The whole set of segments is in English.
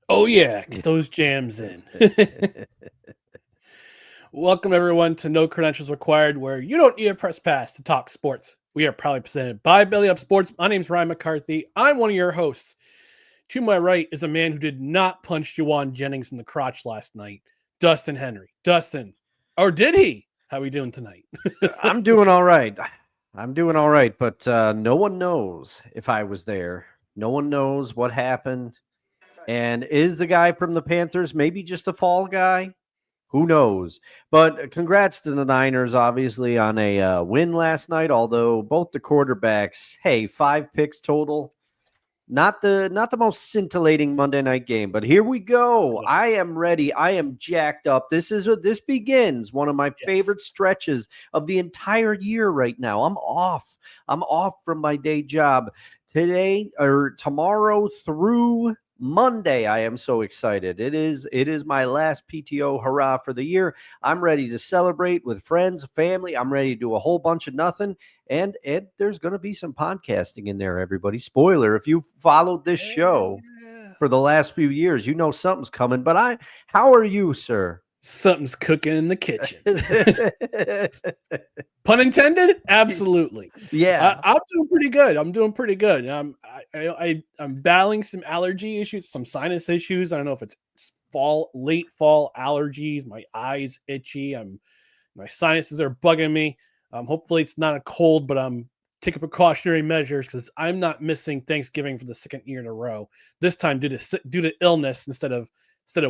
Oh, yeah. Get those jams in. Welcome, everyone, to No Credentials Required, where you don't need a press pass to talk sports. We are proudly presented by Belly Up Sports. My name's Ryan McCarthy. I'm one of your hosts. To my right is a man who did not punch Juwan Jennings in the crotch last night, Dustin Henry. Dustin, or did he? How are we doing tonight? I'm doing all right. I'm doing all right, but no one knows if I was there. No one knows what happened. And is the guy from the Panthers maybe just a fall guy? Who knows? But congrats to the Niners, obviously, on a win last night. Although both the quarterbacks, hey, 5 picks total. Not the most scintillating Monday night game, but here we go. I am ready. I am jacked up. This begins one of my Yes. favorite stretches of the entire year right now. I'm off. I'm off from my day job today or tomorrow through Monday. I am so excited. It is my last PTO hurrah for the year. I'm ready to celebrate with friends, family. I'm ready to do a whole bunch of nothing. And there's going to be some podcasting in there, everybody. Spoiler, if you've followed this show Yeah. for the last few years, you know something's coming. But how are you, sir? Something's cooking in the kitchen. Pun intended? Absolutely. Yeah. I'm doing pretty good. I'm doing pretty good. I'm battling some allergy issues, some sinus issues. I don't know if it's late fall allergies. My eyes itchy. My sinuses are bugging me. Hopefully it's not a cold, but I'm taking precautionary measures because I'm not missing Thanksgiving for the second year in a row. This time due to illness instead of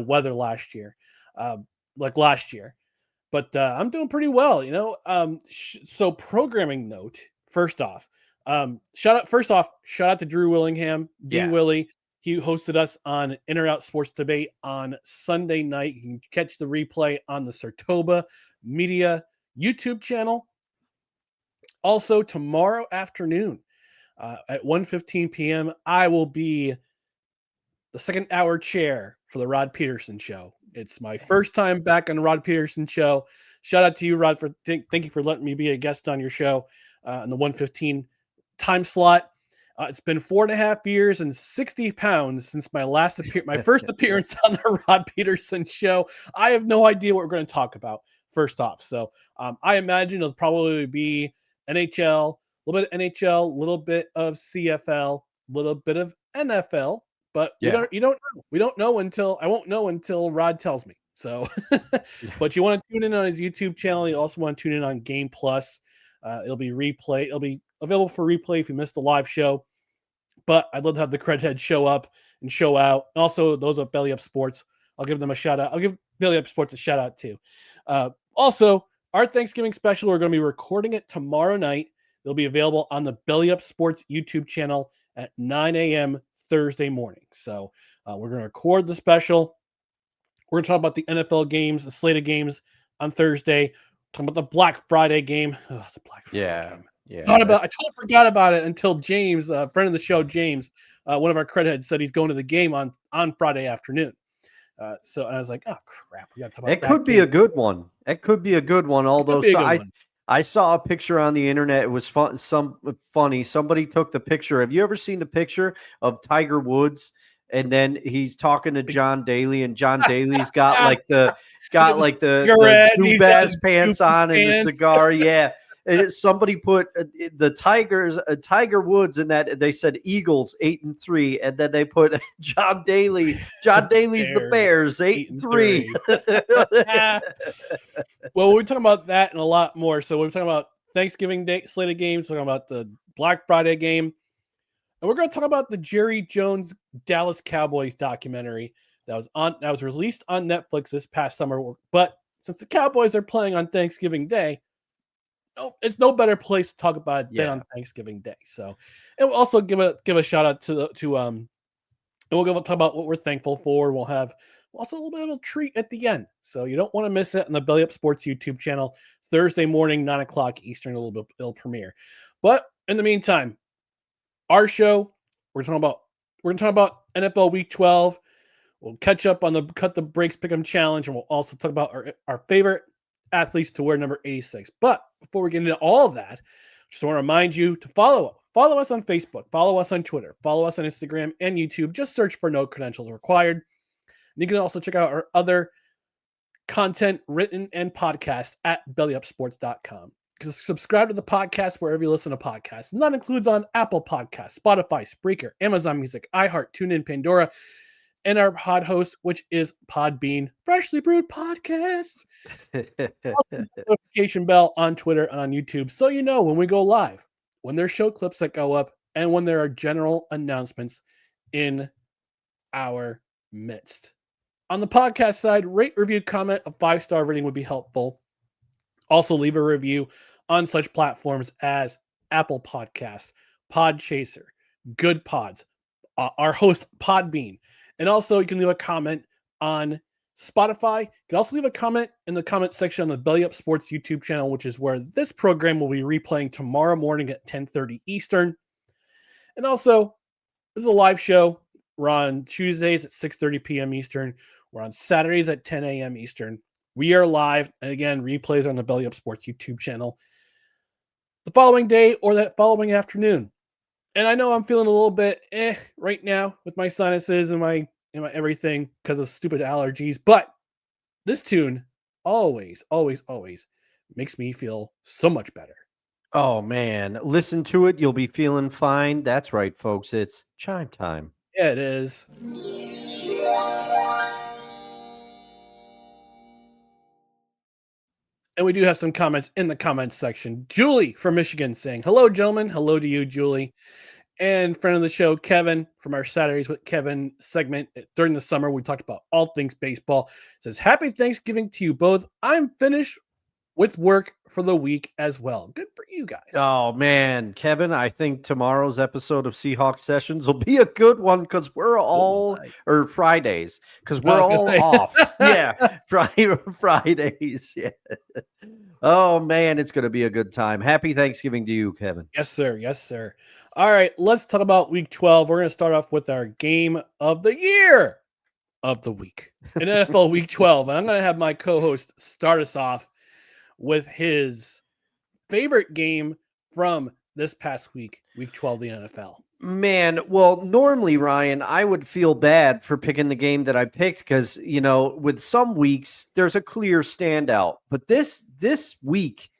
weather last year, like last year. But I'm doing pretty well, you know. So programming note. First off, shout out to Drew Willingham, D Yeah. Willie. He hosted us on In or Out Sports Debate on Sunday night. You can catch the replay on the Sartoba Media YouTube channel. Also, tomorrow afternoon at 1:15 p.m., I will be the second hour chair for the Rod Peterson show. It's my first time back on the Rod Peterson show. Shout out to you, Rod, for thank you for letting me be a guest on your show in the 1:15 time slot. It's been 4.5 years and 60 pounds since my first appearance on the Rod Peterson show. I have no idea what we're going to talk about. First off, so I imagine it'll probably be NHL, a little bit of NHL, a little bit of CFL, a little bit of NFL, but we Yeah. don't you don't know. We don't know until I won't know until Rod tells me. So, but you want to tune in on his YouTube channel. You also want to tune in on Game Plus. It'll be replay. It'll be available for replay if you missed the live show. But I'd love to have the Credhead show up and show out. Also, those at Belly Up Sports, I'll give them a shout out. I'll give Belly Up Sports a shout out too. Also, our Thanksgiving special, we're going to be recording it tomorrow night. It'll be available on the Belly Up Sports YouTube channel at 9 a.m. Thursday morning. So we're going to record the special. We're going to talk about the NFL games, the slate of games on Thursday. Talking about the Black Friday game. Oh, the Black Friday Yeah. game. Yeah. I totally forgot about it until James, friend of the show, James, one of our credheads, said he's going to the game on Friday afternoon. So I was like, oh crap, we got to talk about It that could be game. a good one. It could be a good one. It could Although, be a so good one. I saw a picture on the internet. It was funny. Somebody took the picture. Have you ever seen the picture of Tiger Woods? And then he's talking to John Daly, and John Daly's got Ah, like the he's got the the cigarette. Snoop He's got Ass his pants goofy on and the pants. cigar. Yeah. Somebody put the Tiger Woods in that. They said Eagles 8-3, and then they put John Daly. John Daly's the Bears 8-3. 8-3. Well, we're talking about that and a lot more. So we're talking about Thanksgiving Day slate of games. We're talking about the Black Friday game, and we're going to talk about the Jerry Jones Dallas Cowboys documentary that was released on Netflix this past summer. But since the Cowboys are playing on Thanksgiving Day, it's no better place to talk about it than Yeah. on Thanksgiving Day. So, and we'll also give a shout out and we'll talk about what we're thankful for. We'll have also a little bit of a treat at the end. So you don't want to miss it on the Belly Up Sports YouTube channel, Thursday morning, 9 o'clock Eastern, it'll premiere. But in the meantime, our show, we're going to talk about NFL Week 12. We'll catch up on the Cut the Breaks Pick'em Challenge, and we'll also talk about our favorite athletes to wear number 86. But before we get into all of that, just want to remind you to follow us on Facebook, follow us on Twitter, follow us on Instagram and YouTube. Just search for No Credentials Required. you can also check out our other content, written and podcast, at bellyupsports.com. Subscribe to the podcast wherever you listen to podcasts. And that includes on Apple Podcasts, Spotify, Spreaker, Amazon Music, iHeart, TuneIn, Pandora, and our pod host, which is Podbean, Freshly Brewed Podcasts. Notification bell on Twitter and on YouTube, so you know when we go live, when there's show clips that go up, and when there are general announcements in our midst. On the podcast side, rate, review, comment. A 5-star rating would be helpful. Also, leave a review on such platforms as Apple Podcasts, Podchaser, Good Pods, our host Podbean. And also, you can leave a comment on Spotify. You can also leave a comment in the comment section on the Belly Up Sports YouTube channel, which is where this program will be replaying tomorrow morning at 10:30 Eastern. And also, this is a live show. We're on Tuesdays at 6:30 p.m. Eastern. We're on Saturdays at 10 a.m. Eastern. We are live. And again, replays on the Belly Up Sports YouTube channel the following day or that following afternoon. And I know I'm feeling a little bit right now with my sinuses and my everything because of stupid allergies. But this tune always, always, always makes me feel so much better. Oh, man. Listen to it. You'll be feeling fine. That's right, folks. It's chime time. Yeah, it is. And we do have some comments in the comments section. Julie from Michigan saying, hello, gentlemen. Hello to you, Julie. And friend of the show, Kevin, from our Saturdays with Kevin segment during the summer, we talked about all things baseball. Says, happy Thanksgiving to you both. I'm finished with work for the week as well. Good for you guys. Oh, man. Kevin, I think tomorrow's episode of Seahawks Sessions will be a good one because we're all, or Fridays, because we're all off. Yeah, Fridays. Yeah. Oh, man, it's going to be a good time. Happy Thanksgiving to you, Kevin. Yes, sir. Yes, sir. All right, let's talk about week 12. We're going to start off with our game of the year of the week in NFL week 12. And I'm going to have my co-host start us off with his favorite game from this past week, week 12 of the NFL. Man, well, normally, Ryan, I would feel bad for picking the game that I picked because, you know, with some weeks, there's a clear standout. But this week,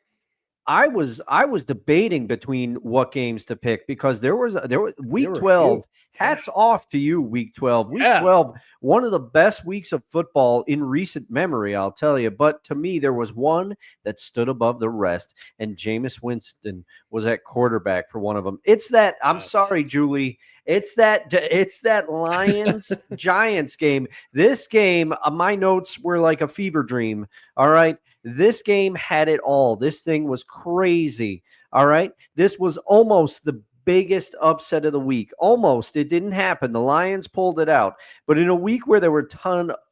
I was debating between what games to pick because there was week 12. Hats off to you, week 12. Week 12, one of the best weeks of football in recent memory, I'll tell you. But to me, there was one that stood above the rest, and Jameis Winston was at quarterback for one of them. It's that, I'm sorry, Julie, it's that Lions Giants game. This game, my notes were like a fever dream. All right. This game had it all. This thing was crazy. All right. This was almost the biggest upset of the week. Almost. It didn't happen. The Lions pulled it out. But in a week where there were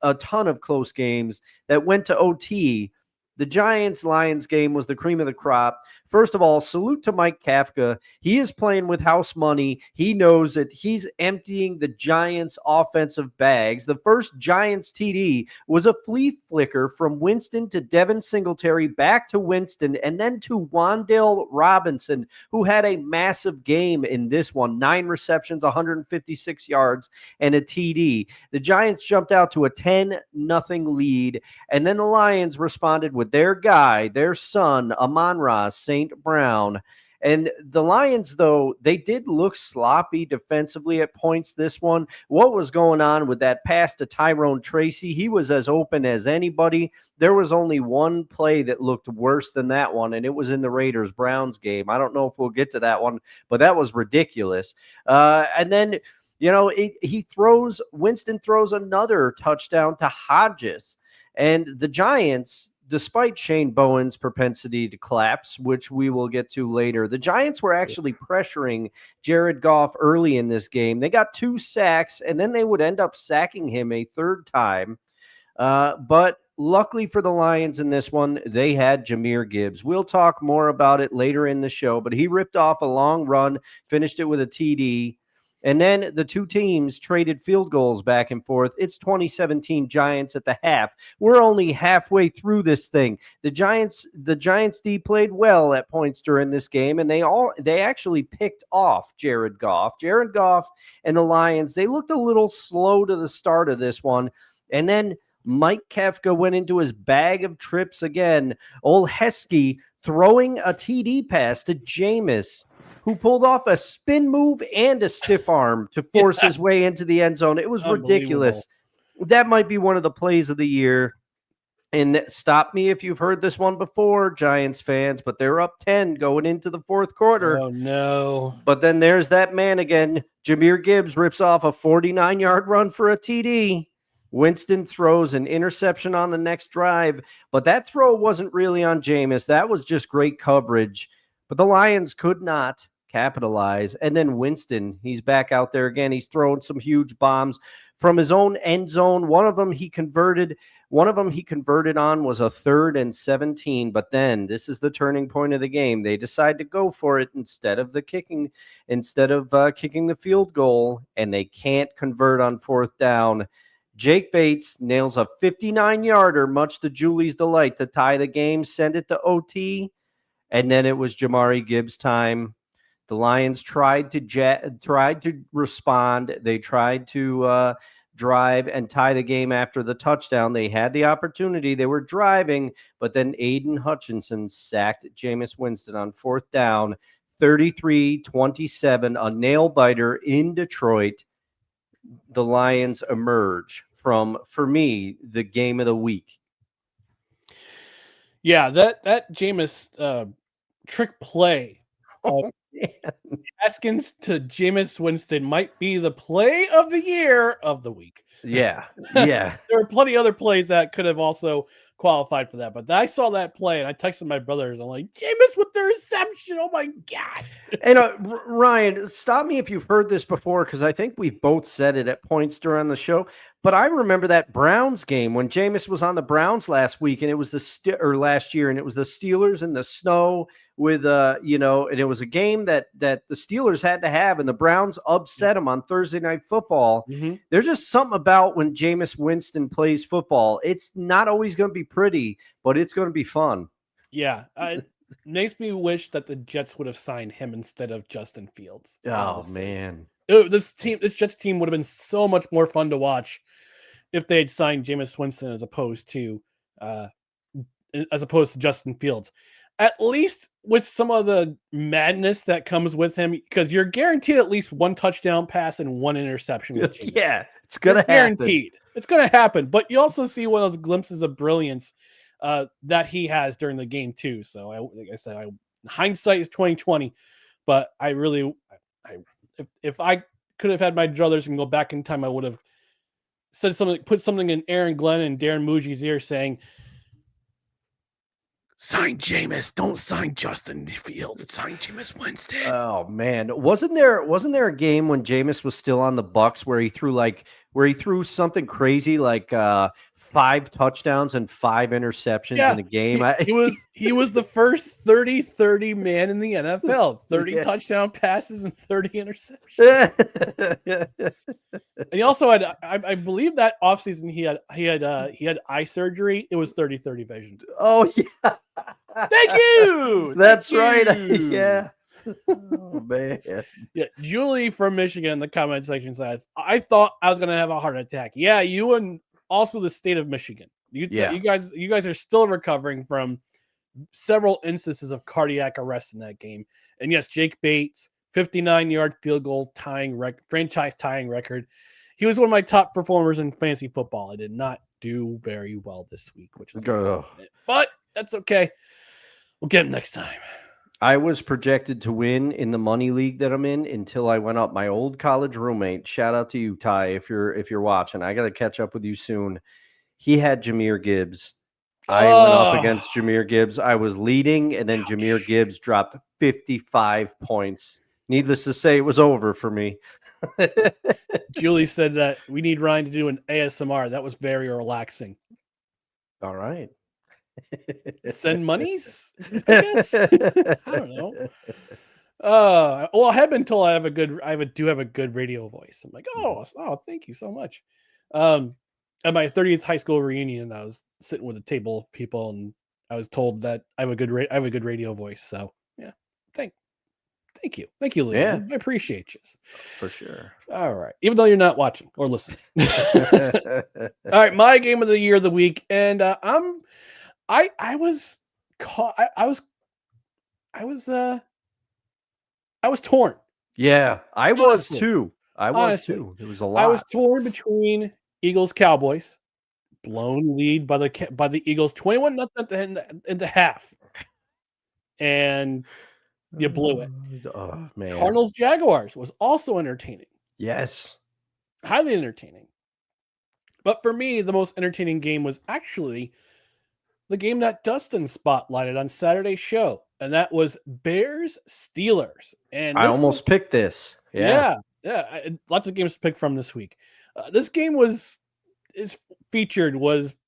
a ton of close games that went to OT, the Giants-Lions game was the cream of the crop. First of all, salute to Mike Kafka. He is playing with house money. He knows that he's emptying the Giants' offensive bags. The first Giants TD was a flea flicker from Winston to Devin Singletary, back to Winston, and then to Wan'Dale Robinson, who had a massive game in this one. 9 receptions, 156 yards, and a TD. The Giants jumped out to a 10-0 lead, and then the Lions responded with their guy, their son, Amon-Ra St. Brown. And the Lions, though, they did look sloppy defensively at points this one. What was going on with that pass to Tyrone Tracy? He was as open as anybody. There was only one play that looked worse than that one, and it was in the Raiders-Browns game. I don't know if we'll get to that one, but that was ridiculous. And then, you know, Winston throws another touchdown to Hodges. And the Giants, despite Shane Bowen's propensity to collapse, which we will get to later, the Giants were actually pressuring Jared Goff early in this game. They got 2 sacks, and then they would end up sacking him a third time. But luckily for the Lions in this one, they had Jahmyr Gibbs. We'll talk more about it later in the show, but he ripped off a long run, finished it with a TD. And then the two teams traded field goals back and forth. It's 2017 Giants at the half. We're only halfway through this thing. The Giants D played well at points during this game, and they actually picked off Jared Goff. Jared Goff and the Lions, they looked a little slow to the start of this one. And then Mike Kafka went into his bag of trips again. Old Heskey throwing a TD pass to Jameis, who pulled off a spin move and a stiff arm to force his way into the end zone. It was ridiculous. That might be one of the plays of the year. And stop me if you've heard this one before, Giants fans, but they're up 10 going into the fourth quarter. Oh, no. But then there's that man again. Jahmyr Gibbs rips off a 49-yard run for a TD. Winston throws an interception on the next drive, but that throw wasn't really on Jameis. That was just great coverage. But the Lions could not capitalize. And then Winston, he's back out there again. He's throwing some huge bombs from his own end zone. One of them he converted on was a 3rd and 17. But then this is the turning point of the game. They decide to go for it instead of kicking the field goal, and they can't convert on 4th down. Jake Bates nails a 59-yarder, much to Julie's delight, to tie the game, send it to OT, and then it was Jahmyr Gibbs' time. The Lions tried to respond. They tried to drive and tie the game after the touchdown. They had the opportunity. They were driving, but then Aiden Hutchinson sacked Jameis Winston on 4th down, 33-27, a nail-biter in Detroit. The Lions emerge from, for me, the game of the week. Yeah, that Jameis trick play. Haskins to Jameis Winston might be the play of the year of the week. Yeah. There are plenty of other plays that could have also qualified for that, but I saw that play and I texted my brothers. I'm like, Jameis with the reception. Oh my God. And Ryan, stop me if you've heard this before, because I think we've both said it at points during the show. But I remember that Browns game when Jameis was on the Browns last week, and it was last year, and it was the Steelers in the snow with and it was a game that the Steelers had to have, and the Browns upset them on Thursday Night Football. Mm-hmm. There's just something about when Jameis Winston plays football. It's not always going to be pretty, but it's going to be fun. Yeah. Makes me wish that the Jets would have signed him instead of Justin Fields. Oh, honestly. man. This Jets team would have been so much more fun to watch if they had signed Jameis Winston as opposed to Justin Fields. At least with some of the madness that comes with him, because you're guaranteed at least one touchdown pass and one interception with Jameis. Yeah, it's going to happen. Guaranteed. It's going to happen. But you also see one of those glimpses of brilliance that he has during the game too. So like I said, hindsight is 20/20, but if I could have had my druthers and go back in time, I would have put something in Aaron Glenn and Darren Muji's ear saying, sign Jameis, don't sign Justin Fields, sign Jameis Winston. Oh man, wasn't there a game when Jameis was still on the Bucs where he threw something crazy like 5 touchdowns and 5 interceptions in a game? He was the first 30-30 man in the NFL. 30 touchdown passes and 30 interceptions. And he also had, I believe that offseason he had eye surgery. It was 30-30 vision. Oh yeah. Thank you. That's right. Yeah. Oh man. Yeah, Julie from Michigan in the comment section says, I thought I was gonna have a heart attack. Yeah, you and also the state of Michigan. You guys are still recovering from several instances of cardiac arrest in that game. And yes, Jake Bates, 59-yard field goal franchise tying record. He was one of my top performers in fantasy football. I did not do very well this week, which is but that's okay. We'll get him next time. I was projected to win in the money league that I'm in until I went up. My old college roommate, shout out to you, Ty, if you're watching. I got to catch up with you soon. He had Jahmyr Gibbs. I went up against Jahmyr Gibbs. I was leading, and then Jahmyr Gibbs dropped 55 points. Needless to say, it was over for me. Julie said that we need Ryan to do an ASMR. That was very relaxing. All right. Send monies, I guess. I don't know. Well, I have been told I do have a good radio voice. I'm like, oh, thank you so much. At my 30th high school reunion, I was sitting with a table of people, and I was told that I have a good radio voice. So yeah, thank Thank you, Yeah, Leland. I appreciate you. for sure. All right, even though you're not watching or listening. All right, my game of the year of the week, and I was caught. I was torn. Yeah, I was Honestly, too. I was honestly, too. It was a I was lot. torn between Eagles Cowboys, blown lead by the Eagles, 21-0 at the half, and you blew it. Oh man. Cardinals Jaguars was also entertaining, Yes. highly entertaining. But for me, the most entertaining game was actually the game that Dustin spotlighted on Saturday's show, and that was Bears Steelers. And I this game, almost picked this. Yeah. yeah, lots of games to pick from this week. This game was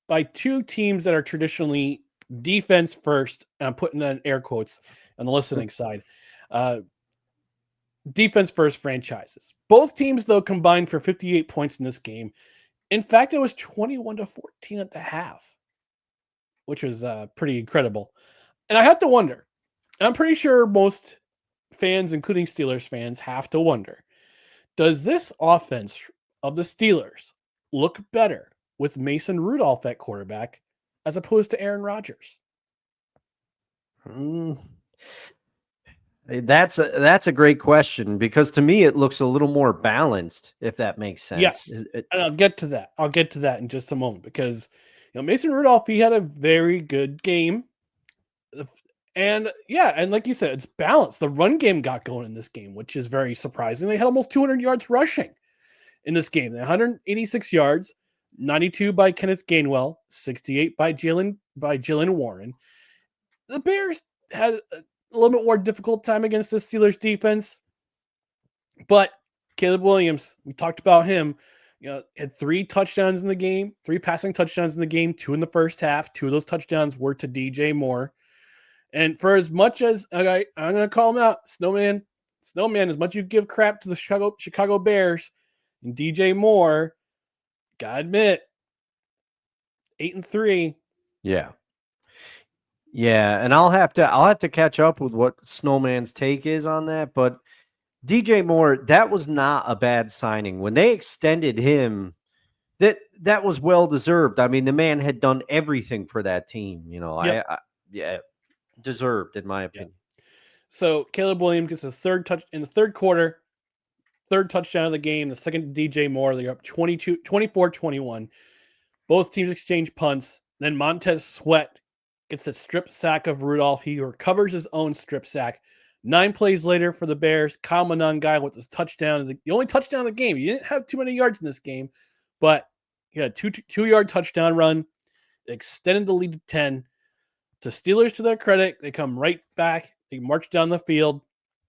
by two teams that are traditionally defense first, and I'm putting that in air quotes on the listening side. Defense first franchises. Both teams, though, combined for 58 points in this game. In fact, it was 21-14 at the half, which was pretty incredible. And I have to wonder, I'm pretty sure most fans, including Steelers fans, have to wonder, does this offense of the Steelers look better with Mason Rudolph at quarterback as opposed to Aaron Rodgers? Mm, That's a great question, because to me it looks a little more balanced, if that makes sense. Yes. And I'll get to that. I'll get to that in just a moment, because Mason Rudolph, he had a very good game. And yeah, and like you said, it's balanced. The run game got going in this game, which is very surprising. They had almost 200 yards rushing in this game. 186 yards, 92 by Kenneth Gainwell, 68 by Jalen Warren. The Bears had a little bit more difficult time against the Steelers defense, but Caleb Williams, we talked about him, had 3 touchdowns in the game, 3 passing touchdowns in the game, 2 in the first half. 2 of those touchdowns were to DJ Moore. And for as much as I'm going to call him out, Snowman, as much you give crap to the Chicago Bears and DJ Moore, gotta admit, 8-3. Yeah. Yeah, and I'll have to catch up with what Snowman's take is on that, but DJ Moore, that was not a bad signing. When they extended him, that was well deserved. I mean, the man had done everything for that team, Yep. Yeah, deserved in my Yep. opinion. So Caleb Williams gets a third touch in the third quarter, third touchdown of the game, the second to DJ Moore. They're up 24-21. Both teams exchange punts. Then Montez Sweat gets a strip sack of Rudolph. He recovers his own strip sack. 9 plays later for the Bears, Kyle Monangai with his touchdown. The only touchdown of the game. He didn't have too many yards in this game, but he had a 2-yard touchdown run. It extended the lead to 10. To Steelers, to their credit, they come right back. They march down the field.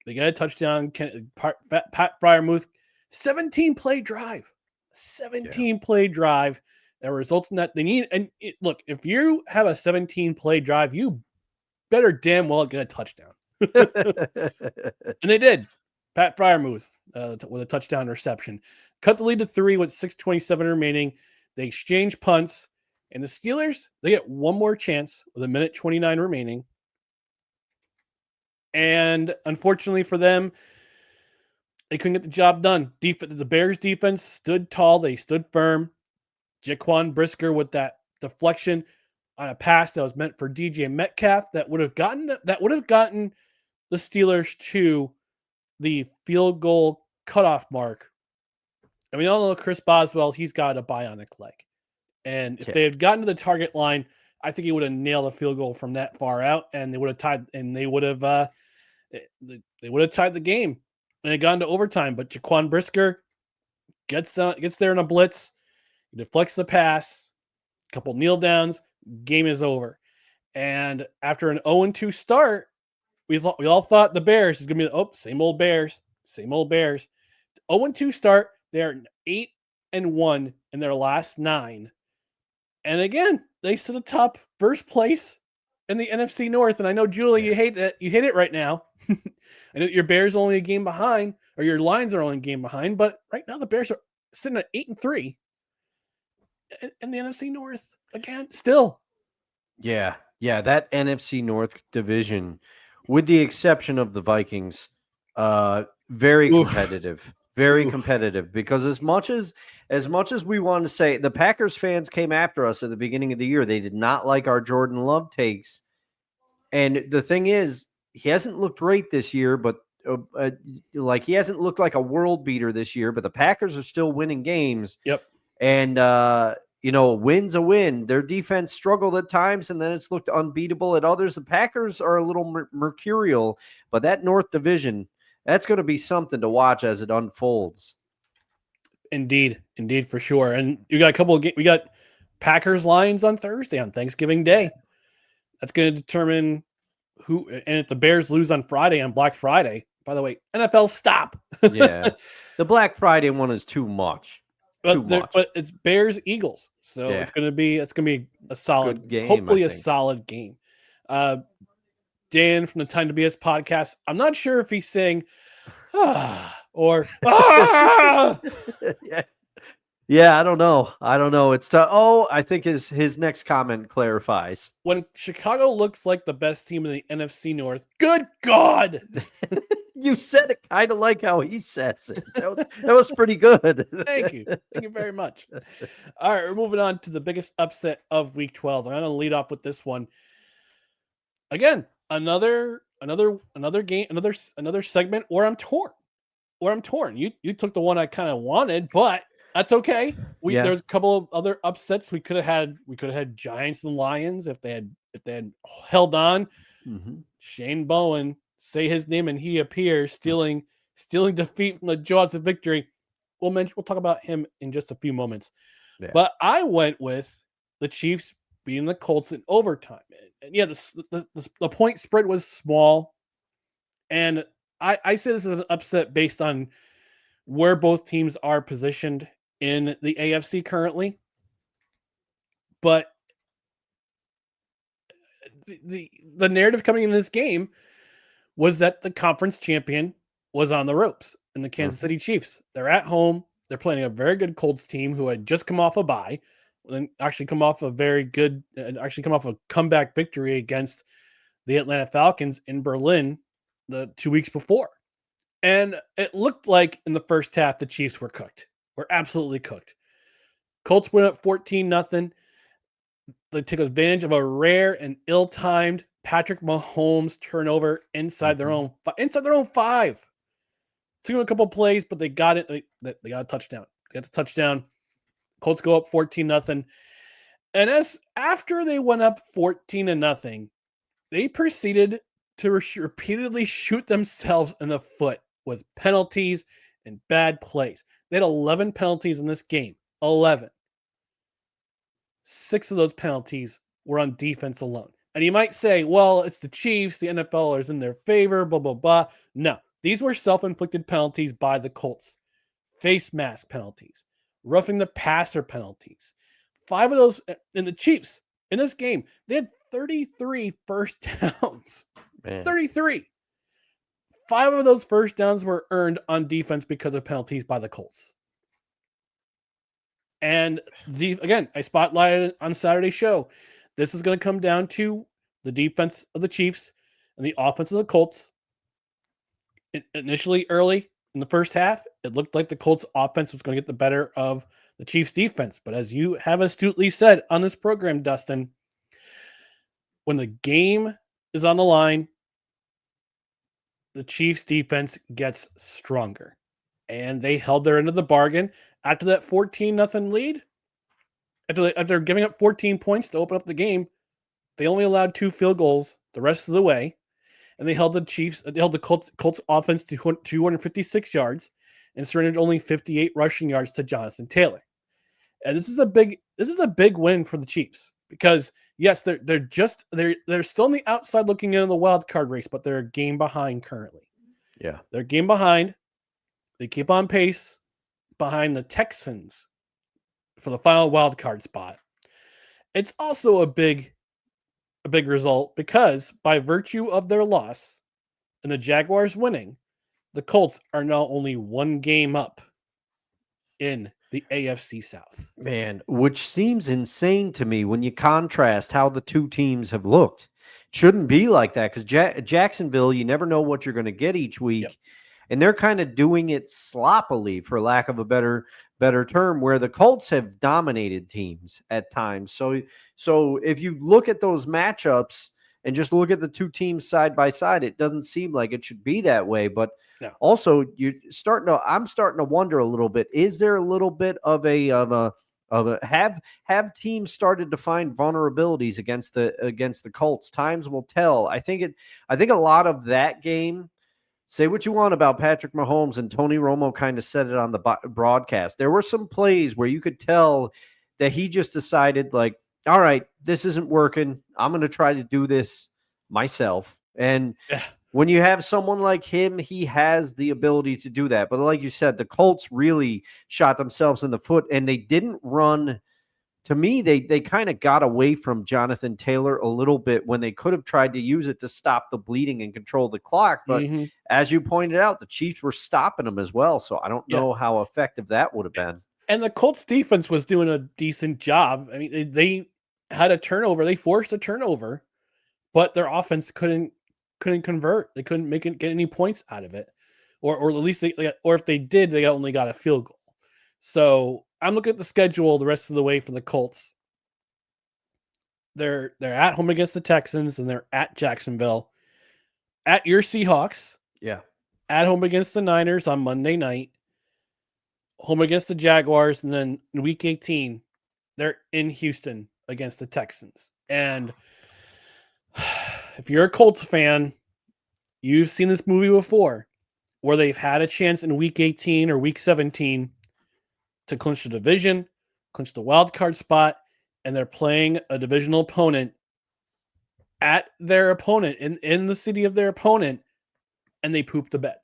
They get a touchdown. Pat Freiermuth, 17-play drive. 17-play drive that results in that they need. And look, if you have a 17-play drive, you better damn well get a touchdown. And they did. Pat Freiermuth with a touchdown reception. Cut the lead to 3 with 6:27 remaining. They exchange punts. And the Steelers, they get one more chance with 1:29 remaining. And unfortunately for them, they couldn't get the job done. The Bears defense stood tall. They stood firm. Jaquan Brisker with that deflection on a pass that was meant for DJ Metcalf that would have gotten the Steelers to the field goal cutoff mark. And we all know Chris Boswell, he's got a bionic leg. And if they had gotten to the target line, I think he would have nailed a field goal from that far out, and they would have tied. And they would have tied the game, and it got into overtime. But Jaquan Brisker gets there in a blitz, he deflects the pass, a couple kneel downs, game is over. And after an 0-2 start, we all thought the Bears is going to be same old Bears. 0-2 start. They're 8-1 in their last 9. And again, they sit atop first place in the NFC North. And I know, Julie, you hate it. You hate it right now. I know your Bears are only a game behind, or your Lions are only a game behind. But right now, the Bears are sitting at 8-3 in the NFC North again. Still, yeah, that NFC North division, with the exception of the Vikings, Very Oof. competitive. Very Oof. competitive, because as much as we want to say, the Packers fans came after us at the beginning of the year. They did not like our Jordan Love takes. And the thing is, he hasn't looked great this year, but like he hasn't looked like a world beater this year, but the Packers are still winning games. Yep. And, a win's a win. Their defense struggled at times, and then it's looked unbeatable at others. The Packers are a little mercurial, but that North Division, that's going to be something to watch as it unfolds. Indeed, for sure. And you got a couple of we got Packers Lions on Thursday on Thanksgiving Day. That's going to determine who. And if the Bears lose on Friday, on Black Friday, by the way, NFL stop. Yeah, the Black Friday one is too much. But it's Bears Eagles, so it's gonna be a solid good game. Hopefully, a solid game. Dan from the Time to BS podcast. I'm not sure if he's saying or yeah. I don't know. It's I think his next comment clarifies. When Chicago looks like the best team in the NFC North. Good God. You said it kind of like how he says it. That was pretty good. Thank you very much. All right, we're moving on to the biggest upset of Week 12. I'm going to lead off with this one. Again, another game, another segment where I'm torn. You took the one I kind of wanted, but that's okay. There's a couple of other upsets we could have had. We could have had Giants and Lions if they had held on. Mm-hmm. Shane Bowen. Say his name and he appears, stealing defeat from the jaws of victory. We'll talk about him in just a few moments. Yeah. But I went with the Chiefs beating the Colts in overtime. And yeah, the point spread was small. And I say this is an upset based on where both teams are positioned in the AFC currently. But the narrative coming into this game was that the conference champion was on the ropes in the Kansas City Chiefs. They're at home. They're playing a very good Colts team who had just come off a bye, and actually come off a comeback victory against the Atlanta Falcons in Berlin the 2 weeks before. And it looked like in the first half, the Chiefs were cooked. Were absolutely cooked. Colts went up 14-0. They took advantage of a rare and ill-timed Patrick Mahomes turnover inside their own 5. Took them a couple plays, but they got it. They got a touchdown. They got the touchdown. Colts go up 14-0. And after they went up 14-0, they proceeded to repeatedly shoot themselves in the foot with penalties and bad plays. They had 11 penalties in this game. 11. 6 of those penalties were on defense alone. And you might say, well, it's the Chiefs. The NFL is in their favor, blah, blah, blah. No, these were self-inflicted penalties by the Colts. Face mask penalties. Roughing the passer penalties. 5 of those in the Chiefs in this game. They had 33 first downs. Man. 33. 5 of those first downs were earned on defense because of penalties by the Colts. And again, I spotlighted on Saturday's show. This is going to come down to the defense of the Chiefs and the offense of the Colts. Initially, early in the first half, it looked like the Colts offense was going to get the better of the Chiefs defense. But as you have astutely said on this program, Dustin, when the game is on the line, the Chiefs defense gets stronger. And they held their end of the bargain after that 14-0 lead. After giving up 14 points to open up the game, they only allowed 2 field goals the rest of the way. And they held the Colts offense to 256 yards and surrendered only 58 rushing yards to Jonathan Taylor. And this is a big win for the Chiefs because yes, they're still on the outside looking into the wild card race, but they're a game behind currently. Yeah. They're a game behind. They keep on pace behind the Texans for the final wild card spot. It's also a big result because by virtue of their loss and the Jaguars winning, the Colts are now only 1 game up in the AFC South. Man, which seems insane to me when you contrast how the two teams have looked. Shouldn't be like that because Jacksonville, you never know what you're going to get each week. Yep. and they're kind of doing it sloppily, for lack of a better term, where the Colts have dominated teams at times. So if you look at those matchups and just look at the two teams side by side, it doesn't seem like it should be that way. But No. also, I'm starting to wonder a little bit. Is there a little bit of a have teams started to find vulnerabilities against the Colts? Times will tell. I think a lot of that game. Say what you want about Patrick Mahomes, and Tony Romo kind of said it on the broadcast. There were some plays where you could tell that he just decided, like, all right, this isn't working. I'm going to try to do this myself. And Yeah. when you have someone like him, he has the ability to do that. But like you said, the Colts really shot themselves in the foot, and they didn't run. To me, they kind of got away from Jonathan Taylor a little bit when they could have tried to use it to stop the bleeding and control the clock. But as you pointed out, the Chiefs were stopping them as well. So I don't know how effective that would have been. And the Colts defense was doing a decent job. I mean, they had a turnover. They forced a turnover, but their offense couldn't convert. They couldn't get any points out of it, or at least or if they did, they only got a field goal. So I'm looking at the schedule the rest of the way for the Colts. They're at home against the Texans, and they're at Jacksonville, at your Seahawks, at home against the Niners on Monday night, home against the Jaguars, and then in Week 18, they're in Houston against the Texans. And if you're a Colts fan, you've seen this movie before, where they've had a chance in Week 18 or Week 17 to clinch the division, clinch the wild card spot, and they're playing a divisional opponent at their opponent in the city of their opponent, and they poop the bed.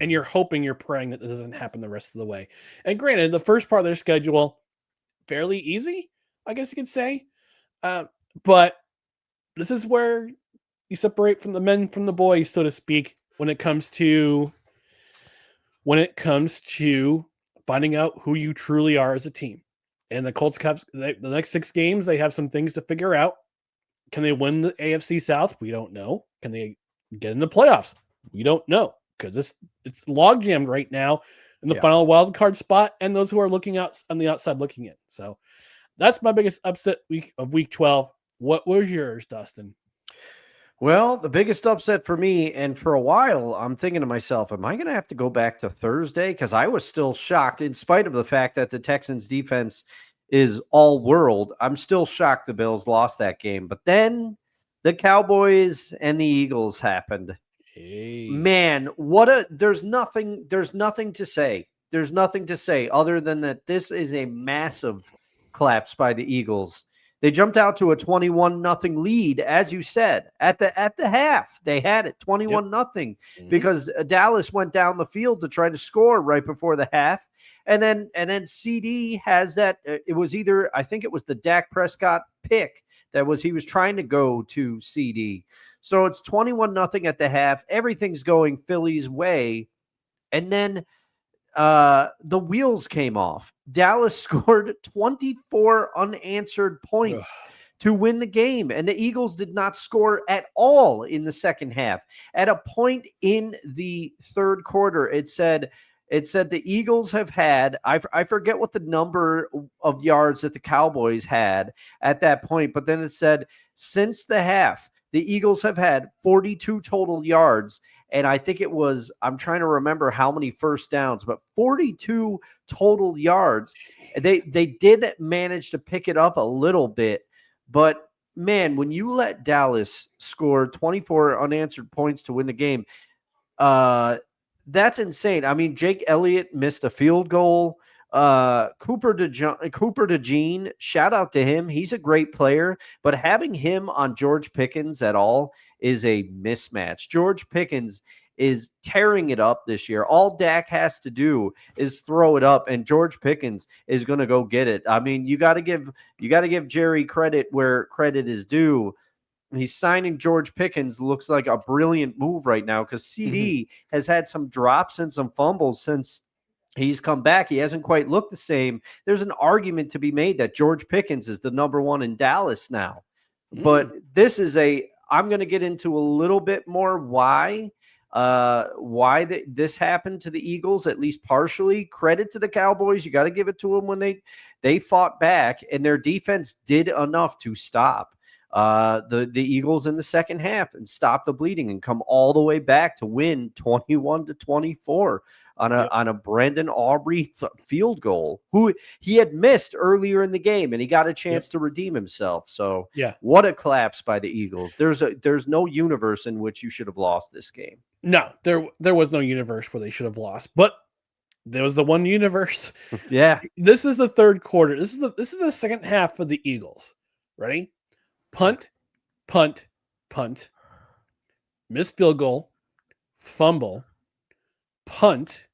And you're hoping, you're praying that this doesn't happen the rest of the way. And granted, the first part of their schedule, fairly easy, I guess you could say. But this is where you separate from the men from the boys, so to speak, when it comes to finding out who you truly are as a team. And the Colts have the next 6 games, they have some things to figure out. Can they win the AFC South? We don't know. Can they get in the playoffs? We don't know, because it's log jammed right now in the final wild card spot, and those who are looking out on the outside looking in. So that's my biggest upset week of Week 12. What was yours, Dustin? Well, the biggest upset for me, and for a while, I'm thinking to myself, am I going to have to go back to Thursday? Because I was still shocked, in spite of the fact that the Texans defense is all world. I'm still shocked the Bills lost that game. But then the Cowboys and the Eagles happened. Hey. Man, there's nothing to say. There's nothing to say other than that this is a massive collapse by the Eagles. They jumped out to a 21-0 lead, as you said, at the half. They had it 21-0 because Dallas went down the field to try to score right before the half, and then CD has that. It was either, I think it was the Dak Prescott pick he was trying to go to CD. So it's 21-0 at the half. Everything's going Philly's way, and then the wheels came off. Dallas scored 24 unanswered points to win the game, and the Eagles did not score at all in the second half. At a point in the third quarter, it said the Eagles have had, I forget what the number of yards that the Cowboys had at that point, but then it said since the half, the Eagles have had 42 total yards. And I think it was, I'm trying to remember how many first downs, but 42 total yards. Jeez. They did manage to pick it up a little bit. But, man, when you let Dallas score 24 unanswered points to win the game, that's insane. I mean, Jake Elliott missed a field goal. Cooper DeJean, shout out to him. He's a great player, but having him on George Pickens at all is a mismatch. George Pickens is tearing it up this year. All Dak has to do is throw it up, and George Pickens is going to go get it. I mean, you got to give Jerry credit where credit is due. He's signing George Pickens looks like a brilliant move right now, because CD has had some drops and some fumbles since he's come back. He hasn't quite looked the same. There's an argument to be made that George Pickens is the number one in Dallas now. But this is I'm going to get into a little bit more why. why this happened to the Eagles, at least partially. Credit to the Cowboys. You got to give it to them when they fought back, and their defense did enough to stop the Eagles in the second half and stop the bleeding and come all the way back to win 21-24 on a Brandon Aubrey field goal, who he had missed earlier in the game, and he got a chance to redeem himself. So what a collapse by the Eagles. There's no universe in which you should have lost this game. No, there was no universe where they should have lost, but there was the one universe. Yeah. This is the third quarter. This is the second half of the Eagles. Ready? Punt, punt, punt. Missed field goal, fumble, punt.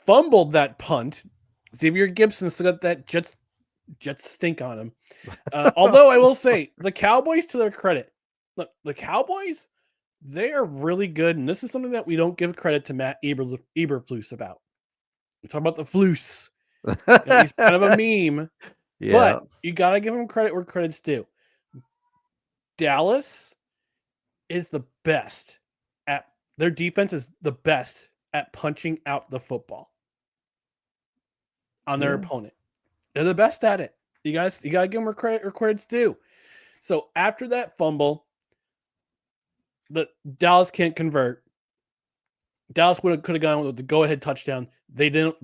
Fumbled that punt. Xavier Gibson still got that Jets stink on him. Although I will say, the Cowboys, to their credit, look, the Cowboys, they are really good, and this is something that we don't give credit to Matt Eberflus about. We talk about the Flus. He's kind of a meme, but you got to give him credit where credit's due. Dallas is the best at their defense is the best at punching out the football on their opponent. They're the best at it. You gotta give them credit where credit's due. So after that fumble, the Dallas can't convert. Dallas could have gone with the go-ahead touchdown. They didn't.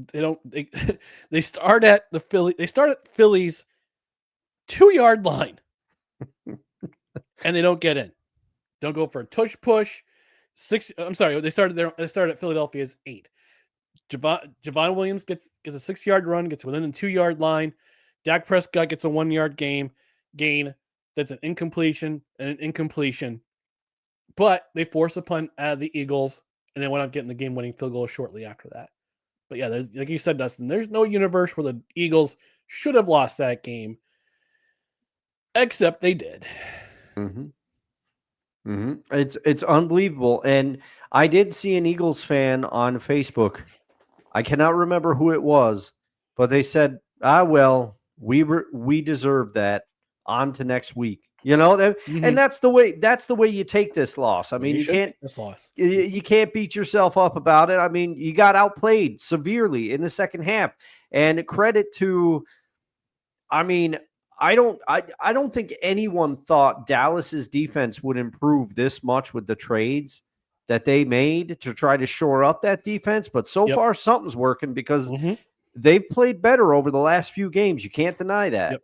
They start at the Philly. They start at Philly's 2-yard line, and they don't get in. Don't go for a tush push. They started at Philadelphia's 8. Javon Williams gets a 6-yard run, gets within the 2-yard line. Dak Prescott gets a 1-yard gain. That's an incompletion and an incompletion. But they force a punt out of the Eagles, and they went up getting the game-winning field goal shortly after that. But yeah, like you said, Dustin, there's no universe where the Eagles should have lost that game, except they did. Mm-hmm. Mm-hmm. It's unbelievable. And I did see an Eagles fan on Facebook. I cannot remember who it was, but they said, well, we deserve that. On to next week. You know, and that's the way you take this loss. I mean, you can't take this loss. You can't beat yourself up about it. I mean, you got outplayed severely in the second half. And credit to, I mean, I don't think anyone thought Dallas's defense would improve this much with the trades that they made to try to shore up that defense. But so far, something's working because they've played better over the last few games. You can't deny that. Yep.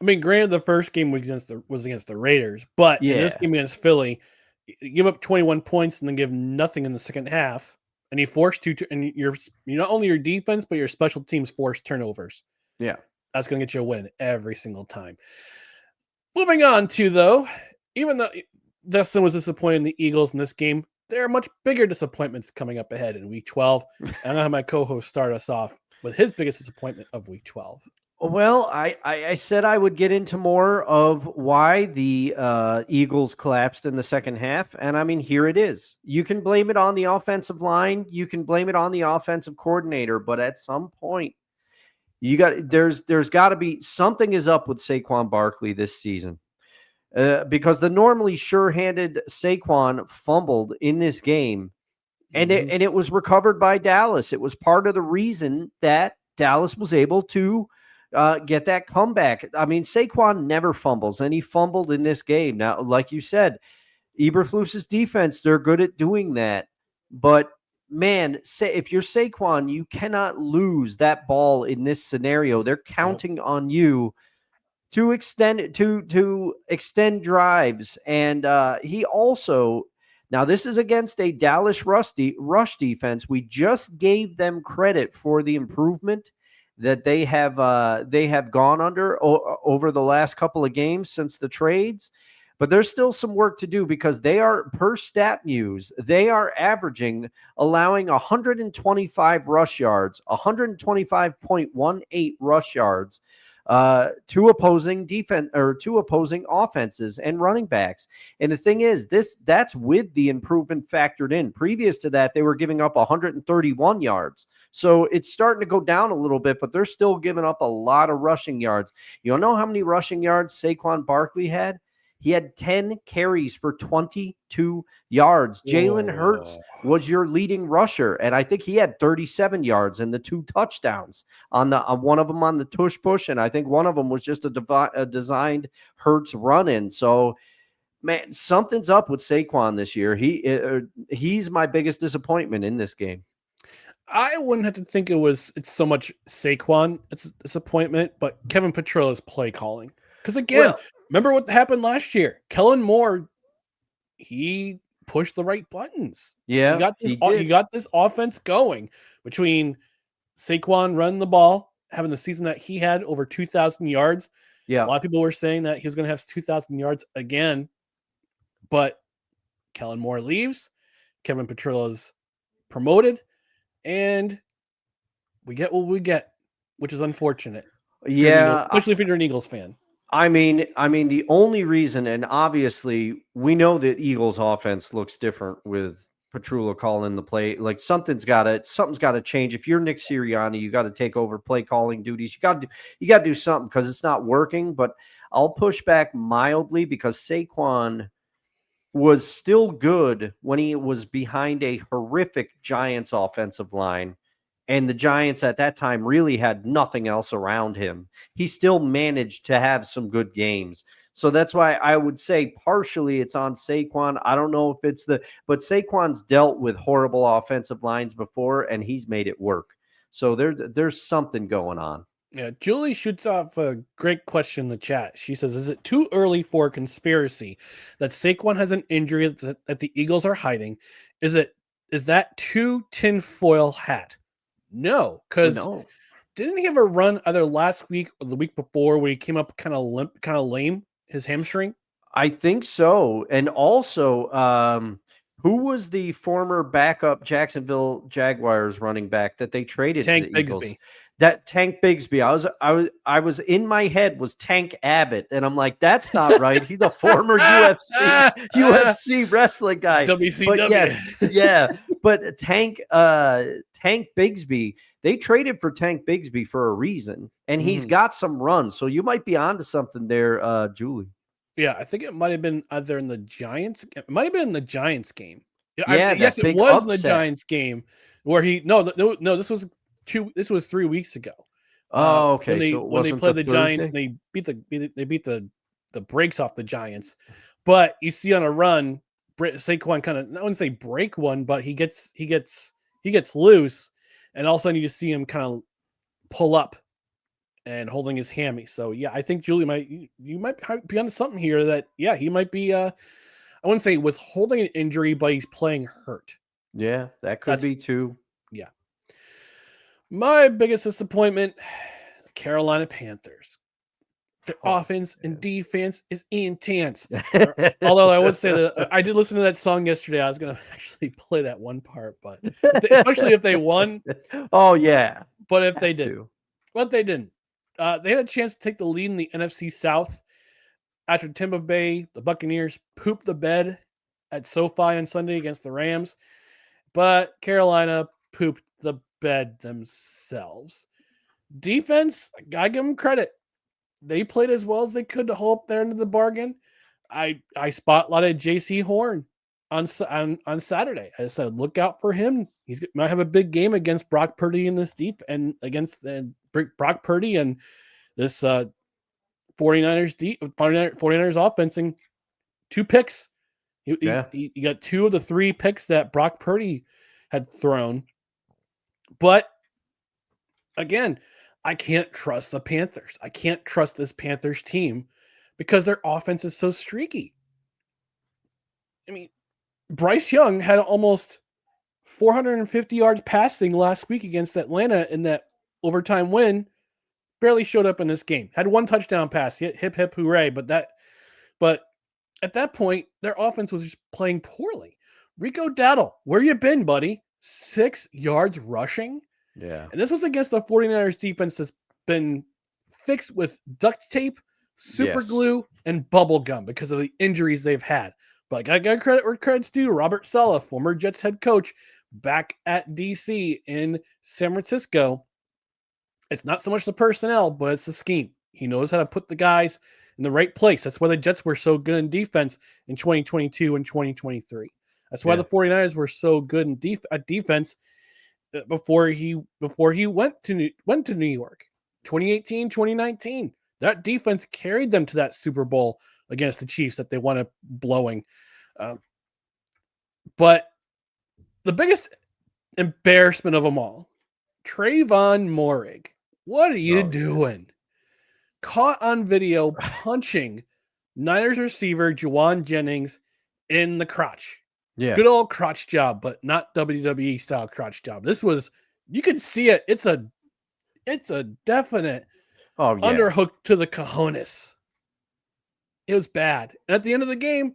I mean, granted, the first game was against the Raiders, but in this game against Philly, you give up 21 points and then give nothing in the second half, and you force and you're not only your defense but your special teams force turnovers. Yeah, that's going to get you a win every single time. Moving on to, though, even though Dustin was disappointed in the Eagles in this game, there are much bigger disappointments coming up ahead in Week 12. I'm going to have my co-host start us off with his biggest disappointment of Week 12. Well, I said I would get into more of why the Eagles collapsed in the second half. And I mean, here it is. You can blame it on the offensive line. You can blame it on the offensive coordinator. But at some point, there's got to be something is up with Saquon Barkley this season. Because the normally sure-handed Saquon fumbled in this game. And it was recovered by Dallas. It was part of the reason that Dallas was able to get that comeback. I mean, Saquon never fumbles, and he fumbled in this game. Now, like you said, Eberflus's defense, they're good at doing that. But, man, if you're Saquon, you cannot lose that ball in this scenario. They're counting on you to extend drives. And he also – now, this is against a Dallas rush defense. We just gave them credit for the improvement that they have gone under over the last couple of games since the trades. But there's still some work to do because they are, per StatMuse, they are allowing 125 rush yards, 125.18 rush yards to opposing defense or to opposing offenses and running backs. And the thing is, that's with the improvement factored in. Previous to that, they were giving up 131 yards. So it's starting to go down a little bit, but they're still giving up a lot of rushing yards. You don't know how many rushing yards Saquon Barkley had? He had 10 carries for 22 yards. Jalen Hurts was your leading rusher, and I think he had 37 yards and the 2 touchdowns on one of them on the tush push, and I think one of them was just a designed Hurts run-in. So, man, something's up with Saquon this year. He's my biggest disappointment in this game. I wouldn't have to think it's so much Saquon, it's a disappointment, but Kevin Petrilla's play calling. Because again, remember what happened last year? Kellen Moore, he pushed the right buttons. Yeah, he got this offense going between Saquon running the ball, having the season that he had over 2,000 yards. Yeah, a lot of people were saying that he was going to have 2,000 yards again, but Kellen Moore leaves, Kevin Petrilla's promoted, and we get what we get, which is unfortunate. Yeah, Especially if you're an Eagles fan. I mean, the only reason, and obviously we know that Eagles offense looks different with Petrula calling the play. Like something's got to change. If you're Nick Sirianni, you got to take over play calling duties. You got to do something because it's not working. But I'll push back mildly because Saquon was still good when he was behind a horrific Giants offensive line. And the Giants at that time really had nothing else around him. He still managed to have some good games. So that's why I would say partially it's on Saquon. I don't know if it's but Saquon's dealt with horrible offensive lines before, and he's made it work. So there's something going on. Yeah, Julie shoots off a great question in the chat. She says, is it too early for a conspiracy that Saquon has an injury that the Eagles are hiding? Is that too tinfoil hat? No, because didn't he have a run either last week or the week before where he came up kind of limp, kind of lame, his hamstring? I think so. And also, who was the former backup Jacksonville Jaguars running back that they traded to the Eagles? That Tank Bigsby. I was in my head was Tank Abbott, and I'm like, that's not right. He's a former UFC wrestling guy. WCW. But yes, yeah. But Tank Bigsby, they traded for Tank Bigsby for a reason, and he's got some runs. So you might be onto something there, Julie. Yeah, I think it might have been either in the Giants. It might have been in the Giants game. Yeah, yes, it was in the Giants game where he no. This was 3 weeks ago. Oh, okay. When they played the Giants, and they beat the brakes off the Giants. But you see on a run, Saquon kind of, I wouldn't say break one, but he gets loose, and all of a sudden you just see him kind of pull up and holding his hammy. So yeah, I think Julie might be onto something here. That he might be. I wouldn't say withholding an injury, but he's playing hurt. Yeah, that could be too. Yeah. My biggest disappointment, the Carolina Panthers. Their offense and defense is intense. Although I would say that I did listen to that song yesterday. I was going to actually play that one part, but especially if they won. Oh, yeah. But if they didn't. But they didn't. They had a chance to take the lead in the NFC South after Tampa Bay, the Buccaneers, pooped the bed at SoFi on Sunday against the Rams. But Carolina pooped the bed themselves. Defense, I gotta give them credit. They played as well as they could to hold up their end of the bargain. I spotlighted J.C. Horn on Saturday. I said, look out for him. He's might have a big game against Brock Purdy in this deep and against Brock Purdy and this 49ers offense. 2 picks. He got 2 of the 3 picks that Brock Purdy had thrown. But again, I can't trust the Panthers. I can't trust this Panthers team because their offense is so streaky. I mean, Bryce Young had almost 450 yards passing last week against Atlanta in that overtime win. Barely showed up in this game. Had 1 touchdown pass. Hip hip hooray! But at that point, their offense was just playing poorly. Rico Dowdle, where you been, buddy? 6 yards rushing. Yeah. And this was against the 49ers defense that's been fixed with duct tape, super glue, and bubble gum because of the injuries they've had. But I got credit where credit's due. Robert Saleh, former Jets head coach, back at DC in San Francisco. It's not so much the personnel, but it's the scheme. He knows how to put the guys in the right place. That's why the Jets were so good in defense in 2022 and 2023. That's why the 49ers were so good in defense before he went to New York. 2018, 2019. That defense carried them to that Super Bowl against the Chiefs that they wanted blowing. But the biggest embarrassment of them all, Trayvon Moehrig. What are you doing? Caught on video punching Niners receiver Juwan Jennings in the crotch. Yeah. Good old crotch job, but not WWE style crotch job. This was, you can see it. It's a definite underhook to the cojones. It was bad. And at the end of the game,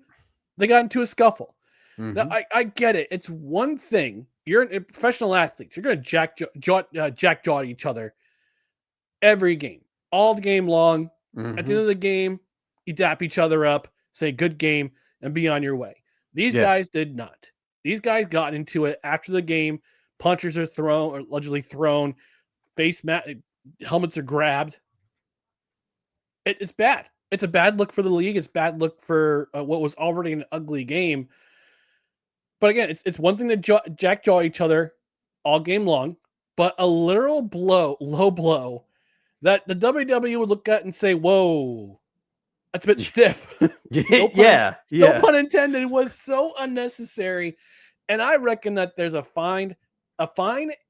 they got into a scuffle. Now, I get it. It's one thing. You're professional athletes. You're going to jackjaw each other every game, all game long. At the end of the game, you dap each other up, say good game, and be on your way. These guys did not. These guys got into it after the game. Punchers are thrown, or allegedly thrown. Helmets are grabbed. It's bad. It's a bad look for the league. It's a bad look for what was already an ugly game. But again, it's one thing to jackjaw each other all game long, but a literal low blow that the WWE would look at and say, "Whoa, that's a bit stiff." No pun intended. It was so unnecessary, and I reckon that there's a fine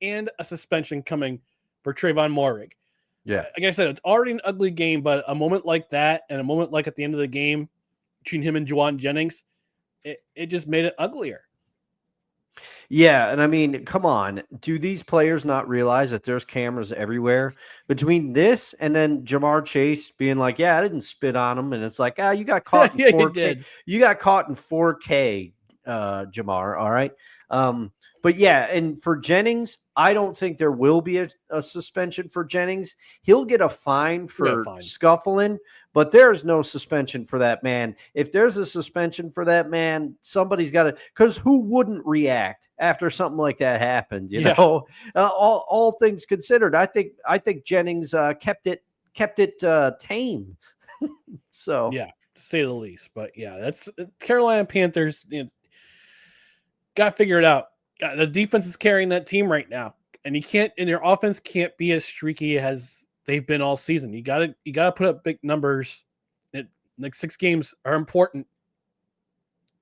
and a suspension coming for Trayvon Moehrig. Yeah, like I said, it's already an ugly game, but a moment like that and a moment like at the end of the game between him and Juwan Jennings, it just made it uglier. Yeah, and I mean, come on. Do these players not realize that there's cameras everywhere? Between this and then Jamar Chase being like, yeah, I didn't spit on him. And it's like, you got caught in 4K. You got caught in 4K, Jamar, all right? But yeah, and for Jennings, I don't think there will be a suspension for Jennings. He'll get a fine for scuffling, but there's no suspension for that man. If there's a suspension for that man, somebody's got to, because who wouldn't react after something like that happened? You know, all things considered, I think Jennings kept it tame. So yeah, to say the least. But yeah, that's Carolina Panthers. Got to figure it out. The defense is carrying that team right now, and your offense can't be as streaky as they've been all season. You got to put up big numbers. Like 6 games are important,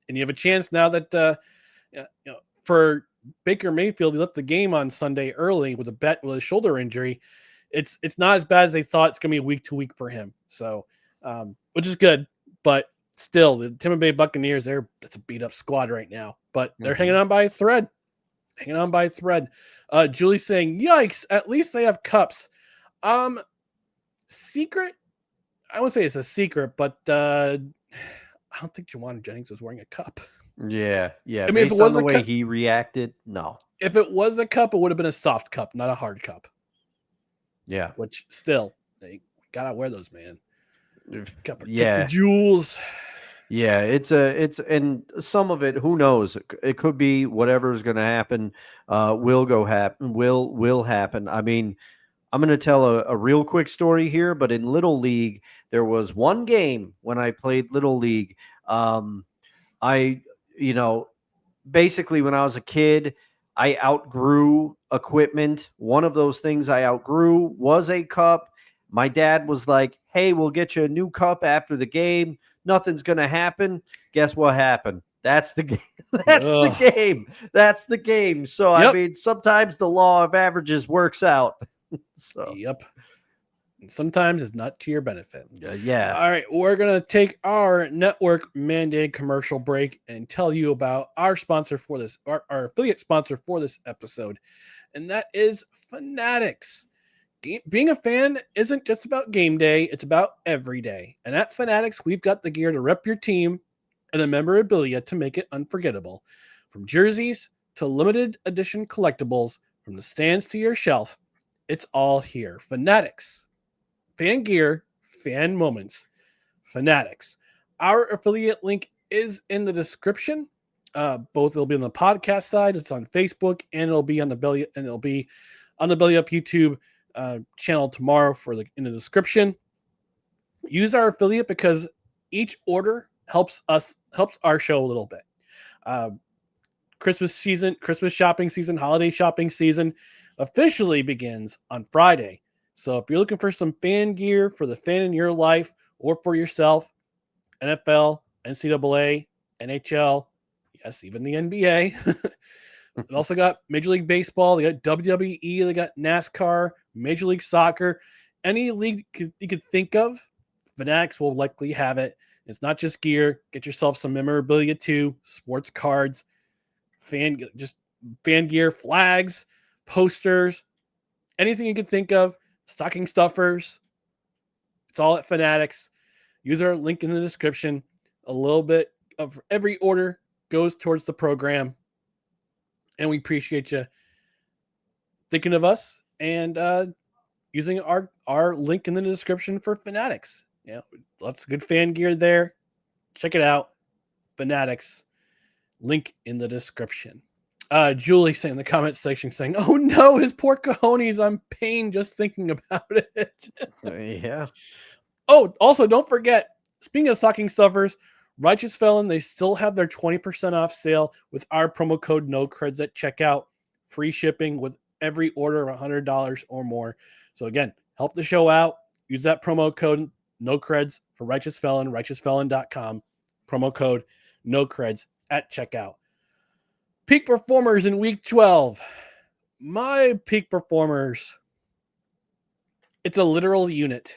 and you have a chance now that for Baker Mayfield, he left the game on Sunday early with a shoulder injury. It's not as bad as they thought. It's going to be week to week for him. So, which is good, but still, the Tampa Bay Buccaneers, it's a beat up squad right now, but they're hanging on by a thread. Julie's saying, yikes, at least they have cups. Secret, I wouldn't say it's a secret, but I don't think Juwan Jennings was wearing a cup. Yeah. I mean, based if it was on the way he reacted, no. If it was a cup, it would have been a soft cup, not a hard cup. Yeah. Which still, they gotta wear those, man. Gotta protect the jewels. Yeah, it's and some of it, who knows? It could be whatever's going to happen will happen. I mean, I'm going to tell a real quick story here, but in Little League, there was one game when I played Little League. Basically when I was a kid, I outgrew equipment. One of those things I outgrew was a cup. My dad was like, hey, we'll get you a new cup after the game. Nothing's going to happen. Guess what happened? That's the game. That's the game. So, I mean, sometimes the law of averages works out. Yep. And sometimes it's not to your benefit. Yeah. All right. We're going to take our network mandated commercial break and tell you about our sponsor for this, our affiliate sponsor for this episode. And that is Fanatics. Being a fan isn't just about game day, it's about every day. And at Fanatics, we've got the gear to rep your team and the memorabilia to make it unforgettable. From jerseys to limited edition collectibles, from the stands to your shelf, it's all here. Fanatics. Fan gear, fan moments. Fanatics. Our affiliate link is in the description. Both will be on the podcast side. It's on Facebook, and it'll be on the Belly Up YouTube channel tomorrow in the description. use our affiliate because each order helps our show a little bit. Uh, Christmas shopping season, holiday shopping season officially begins on Friday. So if you're looking for some fan gear for the fan in your life or for yourself, NFL, NCAA, NHL, yes, even the NBA. They also got Major League Baseball, they got WWE, they got NASCAR, Major League Soccer. Any league you could think of, Fanatics will likely have it. It's not just gear. Get yourself some memorabilia too, sports cards, fan gear, flags, posters, anything you can think of, stocking stuffers. It's all at Fanatics. Use our link in the description. A little bit of every order goes towards the program, and we appreciate you thinking of us and using our link in the description for Fanatics. Yeah, lots of good fan gear there. Check it out. Fanatics. Link in the description. Julie saying in the comment section saying, "Oh no, his poor cojones! I'm pain just thinking about it." Yeah. Oh, also don't forget. Speaking of stocking stuffers, Righteous Felon, they still have their 20% off sale with our promo code NOCREDS at checkout. Free shipping with every order of $100 or more. So again, help the show out. Use that promo code NOCREDS for Righteous Felon, righteousfelon.com. Promo code NOCREDS at checkout. Peak performers in week 12. My peak performers, it's a literal unit.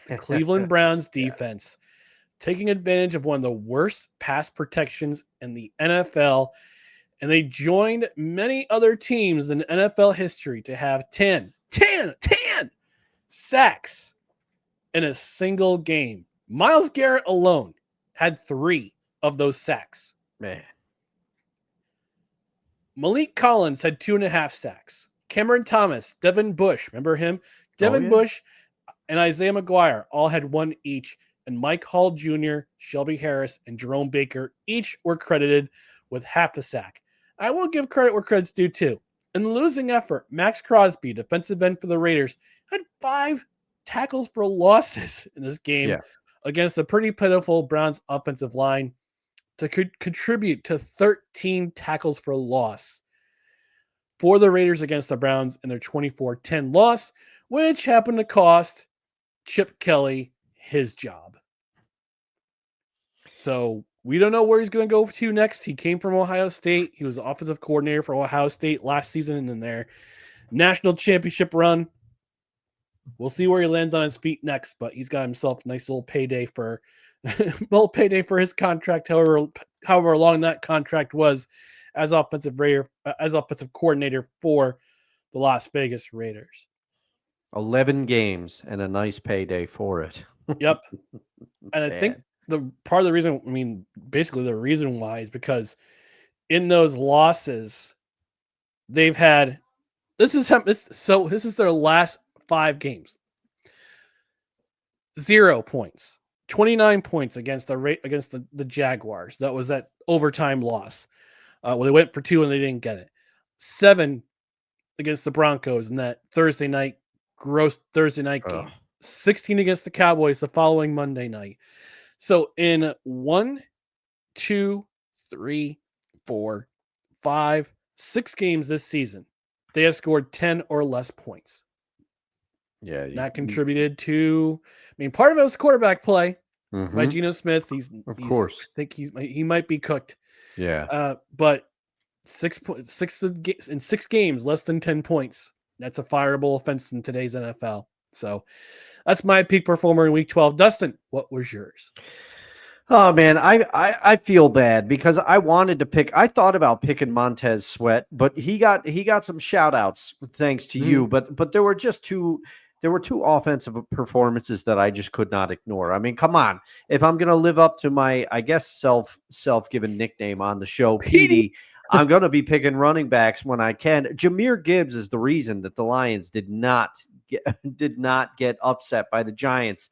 The Cleveland Browns defense. Taking advantage of one of the worst pass protections in the NFL, and they joined many other teams in NFL history to have 10 sacks in a single game. Myles Garrett alone had 3 of those sacks. Man. Malik Collins had 2.5 sacks. Cameron Thomas, Devin Bush, remember him? Devin Bush and Isaiah McGuire all had 1 each. And Mike Hall Jr., Shelby Harris, and Jerome Baker each were credited with half a sack. I will give credit where credit's due too. In the losing effort, Max Crosby, defensive end for the Raiders, had 5 tackles for losses in this game against a pretty pitiful Browns offensive line to contribute to 13 tackles for loss for the Raiders against the Browns in their 24-10 loss, which happened to cost Chip Kelly his job. So we don't know where he's going to go to next. He came from Ohio State. He was the offensive coordinator for Ohio State last season and in their national championship run. We'll see where he lands on his feet next, but he's got himself a nice little payday for his contract, however long that contract was as offensive coordinator for the Las Vegas Raiders. 11 games and a nice payday for it. Yep. And I think the part of the reason, basically the reason why is because in those losses, they've had, this is their last 5 games. 0 points, 29 points against the Jaguars. That was that overtime loss. They went for 2 and they didn't get it. 7 against the Broncos in that Thursday night game. 16 against the Cowboys the following Monday night. So in 1, 2, 3, 4, 5, 6 games this season, they have scored 10 or less points. Yeah, that contributed to. Part of it was quarterback play by Geno Smith. Of course, I think he might be cooked. Yeah, but 6 in 6 games, less than 10 points. That's a fireable offense in today's NFL. So that's my peak performer in week 12. Dustin, what was yours? Oh man, I feel bad because I wanted to pick. I thought about picking Montez Sweat, but he got some shout outs thanks to you. But there were just two offensive performances that I just could not ignore. Come on. If I'm gonna live up to my, I guess, self-given nickname on the show, Petey, I'm gonna be picking running backs when I can. Jahmyr Gibbs is the reason that the Lions did not get upset by the Giants.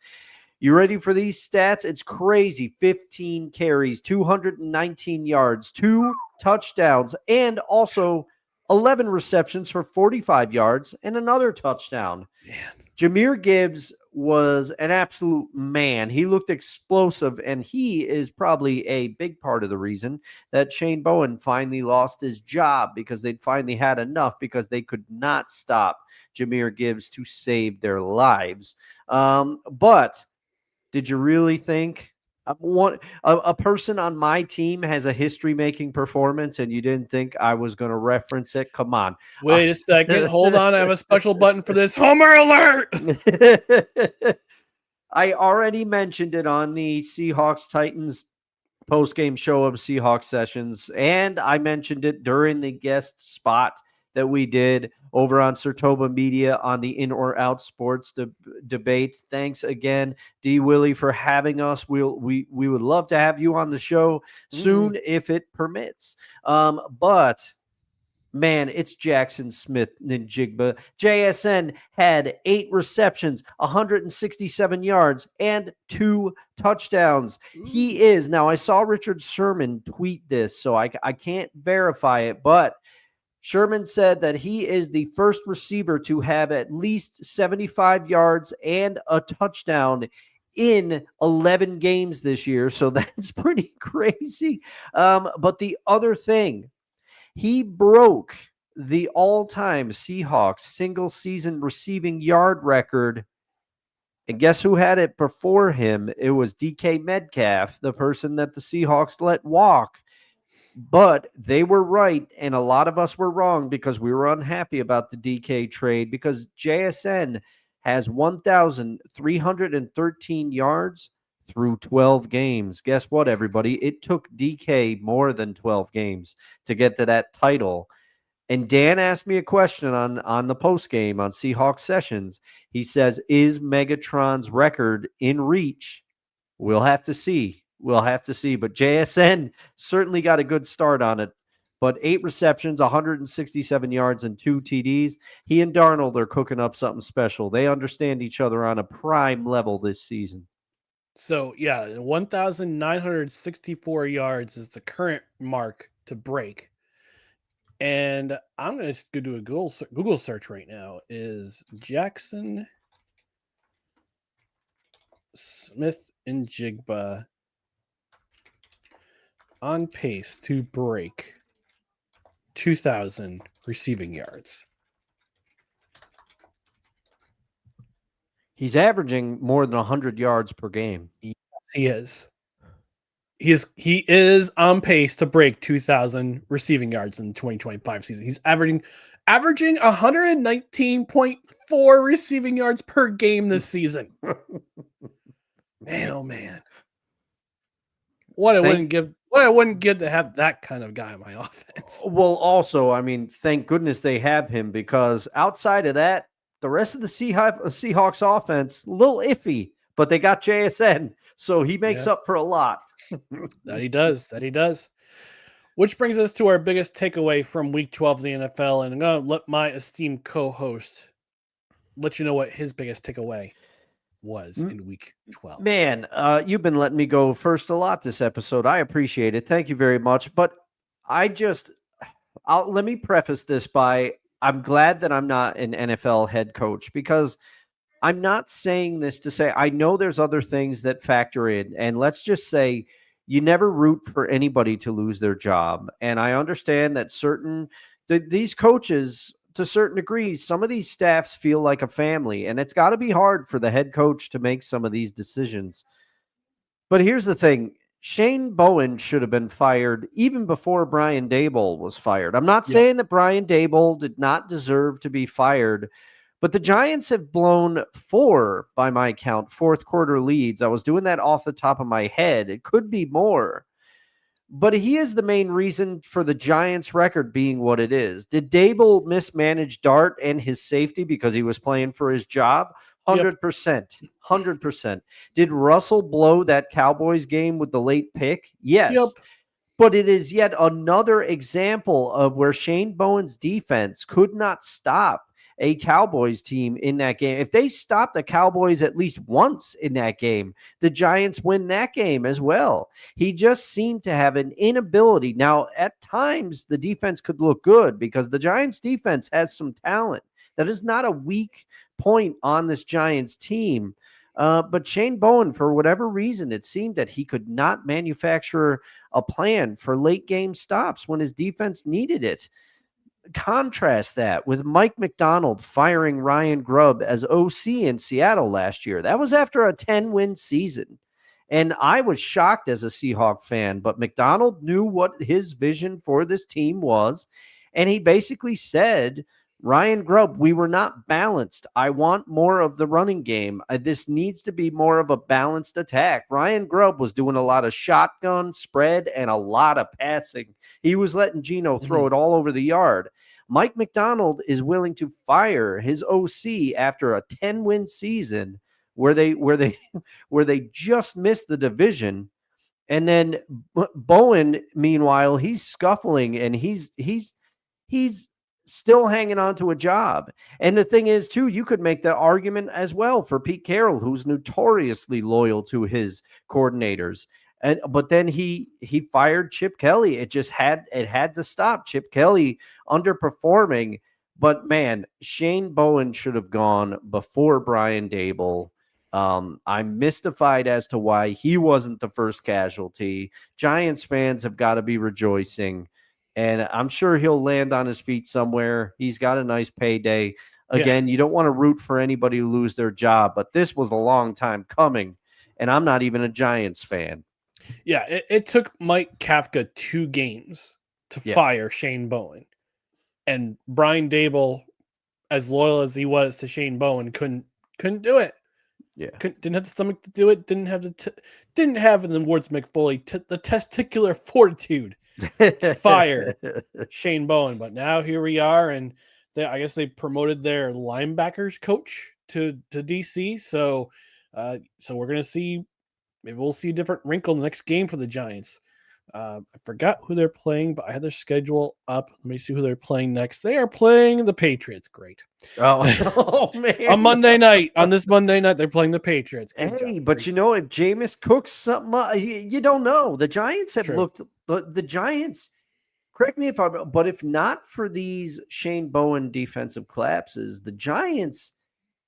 You ready for these stats? It's crazy. 15 carries, 219 yards, 2 touchdowns, and also 11 receptions for 45 yards and another touchdown. Man. Jahmyr Gibbs was an absolute man. He looked explosive, and he is probably a big part of the reason that Shane Bowen finally lost his job, because they'd finally had enough, because they could not stop Jahmyr Gibbs to save their lives. But did you really think a person on my team has a history-making performance and you didn't think I was going to reference it? Come on. Wait a second. Hold on. I have a special button for this. Homer alert! I already mentioned it on the Seahawks Titans post-game show of Seahawks Sessions, and I mentioned it during the guest spot that we did over on Sertoba Media on the In or Out Sports debates. Thanks again, D. Willie, for having us. We would love to have you on the show soon if it permits. But man, it's Jackson Smith-Njigba. JSN had 8 receptions, 167 yards, and 2 touchdowns. He is, now I saw Richard Sherman tweet this, so I can't verify it, but Sherman said that he is the first receiver to have at least 75 yards and a touchdown in 11 games this year. So that's pretty crazy. But the other thing, he broke the all-time Seahawks single-season receiving yard record. And guess who had it before him? It was DK Metcalf, the person that the Seahawks let walk. But they were right, and a lot of us were wrong, because we were unhappy about the DK trade, because JSN has 1,313 yards through 12 games. Guess what, everybody? It took DK more than 12 games to get to that title. And Dan asked me a question on the postgame on Seahawks Sessions. He says, is Megatron's record in reach? We'll have to see. We'll have to see. But JSN certainly got a good start on it. But 8 receptions, 167 yards, and 2 TDs. He and Darnold are cooking up something special. They understand each other on a prime level this season. So, yeah, 1,964 yards is the current mark to break. And I'm going to go do a Google search right now. Is Jackson Smith-Njigba on pace to break 2,000 receiving yards? He's averaging more than 100 yards per game. Yes, he is. He is on pace to break 2,000 receiving yards in the 2025 season. He's averaging 119.4 receiving yards per game this season. Man, oh man. What I wouldn't give to have that kind of guy in my offense. Well, also, I mean, thank goodness they have him, because outside of that, the rest of the Seahawks offense, a little iffy, but they got JSN, so he makes up for a lot. That he does. Which brings us to our biggest takeaway from Week 12 of the NFL, and I'm going to let my esteemed co-host let you know what his biggest takeaway was in Week 12. Man, you've been letting me go first a lot this episode. I appreciate it. Thank you very much. But let me preface this by, I'm glad that I'm not an NFL head coach, because I'm not saying this to say, I know there's other things that factor in. And let's just say you never root for anybody to lose their job. And I understand that these coaches, to certain degrees, some of these staffs feel like a family, and it's got to be hard for the head coach to make some of these decisions. But here's the thing. Shane Bowen should have been fired even before Brian Daboll was fired. I'm not saying that Brian Daboll did not deserve to be fired, but the Giants have blown 4, by my count, fourth quarter leads. I was doing that off the top of my head. It could be more. But he is the main reason for the Giants' record being what it is. Did Daboll mismanage Dart and his safety because he was playing for his job? 100%. 100%. Did Russell blow that Cowboys game with the late pick? Yes. Yep. But it is yet another example of where Shane Bowen's defense could not stop a Cowboys team in that game. If they stop the Cowboys at least once in that game, the Giants win that game as well. He just seemed to have an inability. Now, at times, the defense could look good because the Giants defense has some talent That is not a weak point on this Giants team. But Shane Bowen, for whatever reason, it seemed that he could not manufacture a plan for late game stops when his defense needed it. Contrast that with Mike McDonald firing Ryan Grubb as OC in Seattle last year. That was after a 10-win season. And I was shocked as a Seahawk fan, but McDonald knew what his vision for this team was. And he basically said, Ryan Grubb, we were not balanced. I want more of the running game. This needs to be more of a balanced attack. Ryan Grubb was doing a lot of shotgun spread and a lot of passing. He was letting Geno throw it all over the yard. Mike McDonald is willing to fire his OC after a 10-win season where they just missed the division. And then Bowen, meanwhile, he's scuffling and he's still hanging on to a job. And the thing is, too, you could make the argument as well for Pete Carroll, who's notoriously loyal to his coordinators. But then he fired Chip Kelly. It had to stop. Chip Kelly underperforming. But man, Shane Bowen should have gone before Brian Daboll. I'm mystified as to why he wasn't the first casualty. Giants fans have got to be rejoicing. And I'm sure he'll land on his feet somewhere. He's got a nice payday. Again, You don't want to root for anybody to lose their job, but this was a long time coming, and I'm not even a Giants fan. Yeah, it took Mike Kafka 2 games to fire Shane Bowen. And Brian Daboll, as loyal as he was to Shane Bowen, couldn't do it. Yeah, didn't have the stomach to do it. Didn't have, in the words of McFoley, the testicular fortitude to fire Shane Bowen. But now here we are, and I guess they promoted their linebackers coach to DC. So we're gonna see. Maybe we'll see a different wrinkle in the next game for the Giants. I forgot who they're playing, but I had their schedule up. Let me see who they're playing next. They are playing the Patriots. Great. Oh man. On this Monday night, they're playing the Patriots. But if Jameis cooks something, you don't know. The Giants have looked. The Giants. Correct me but if not for these Shane Bowen defensive collapses, the Giants,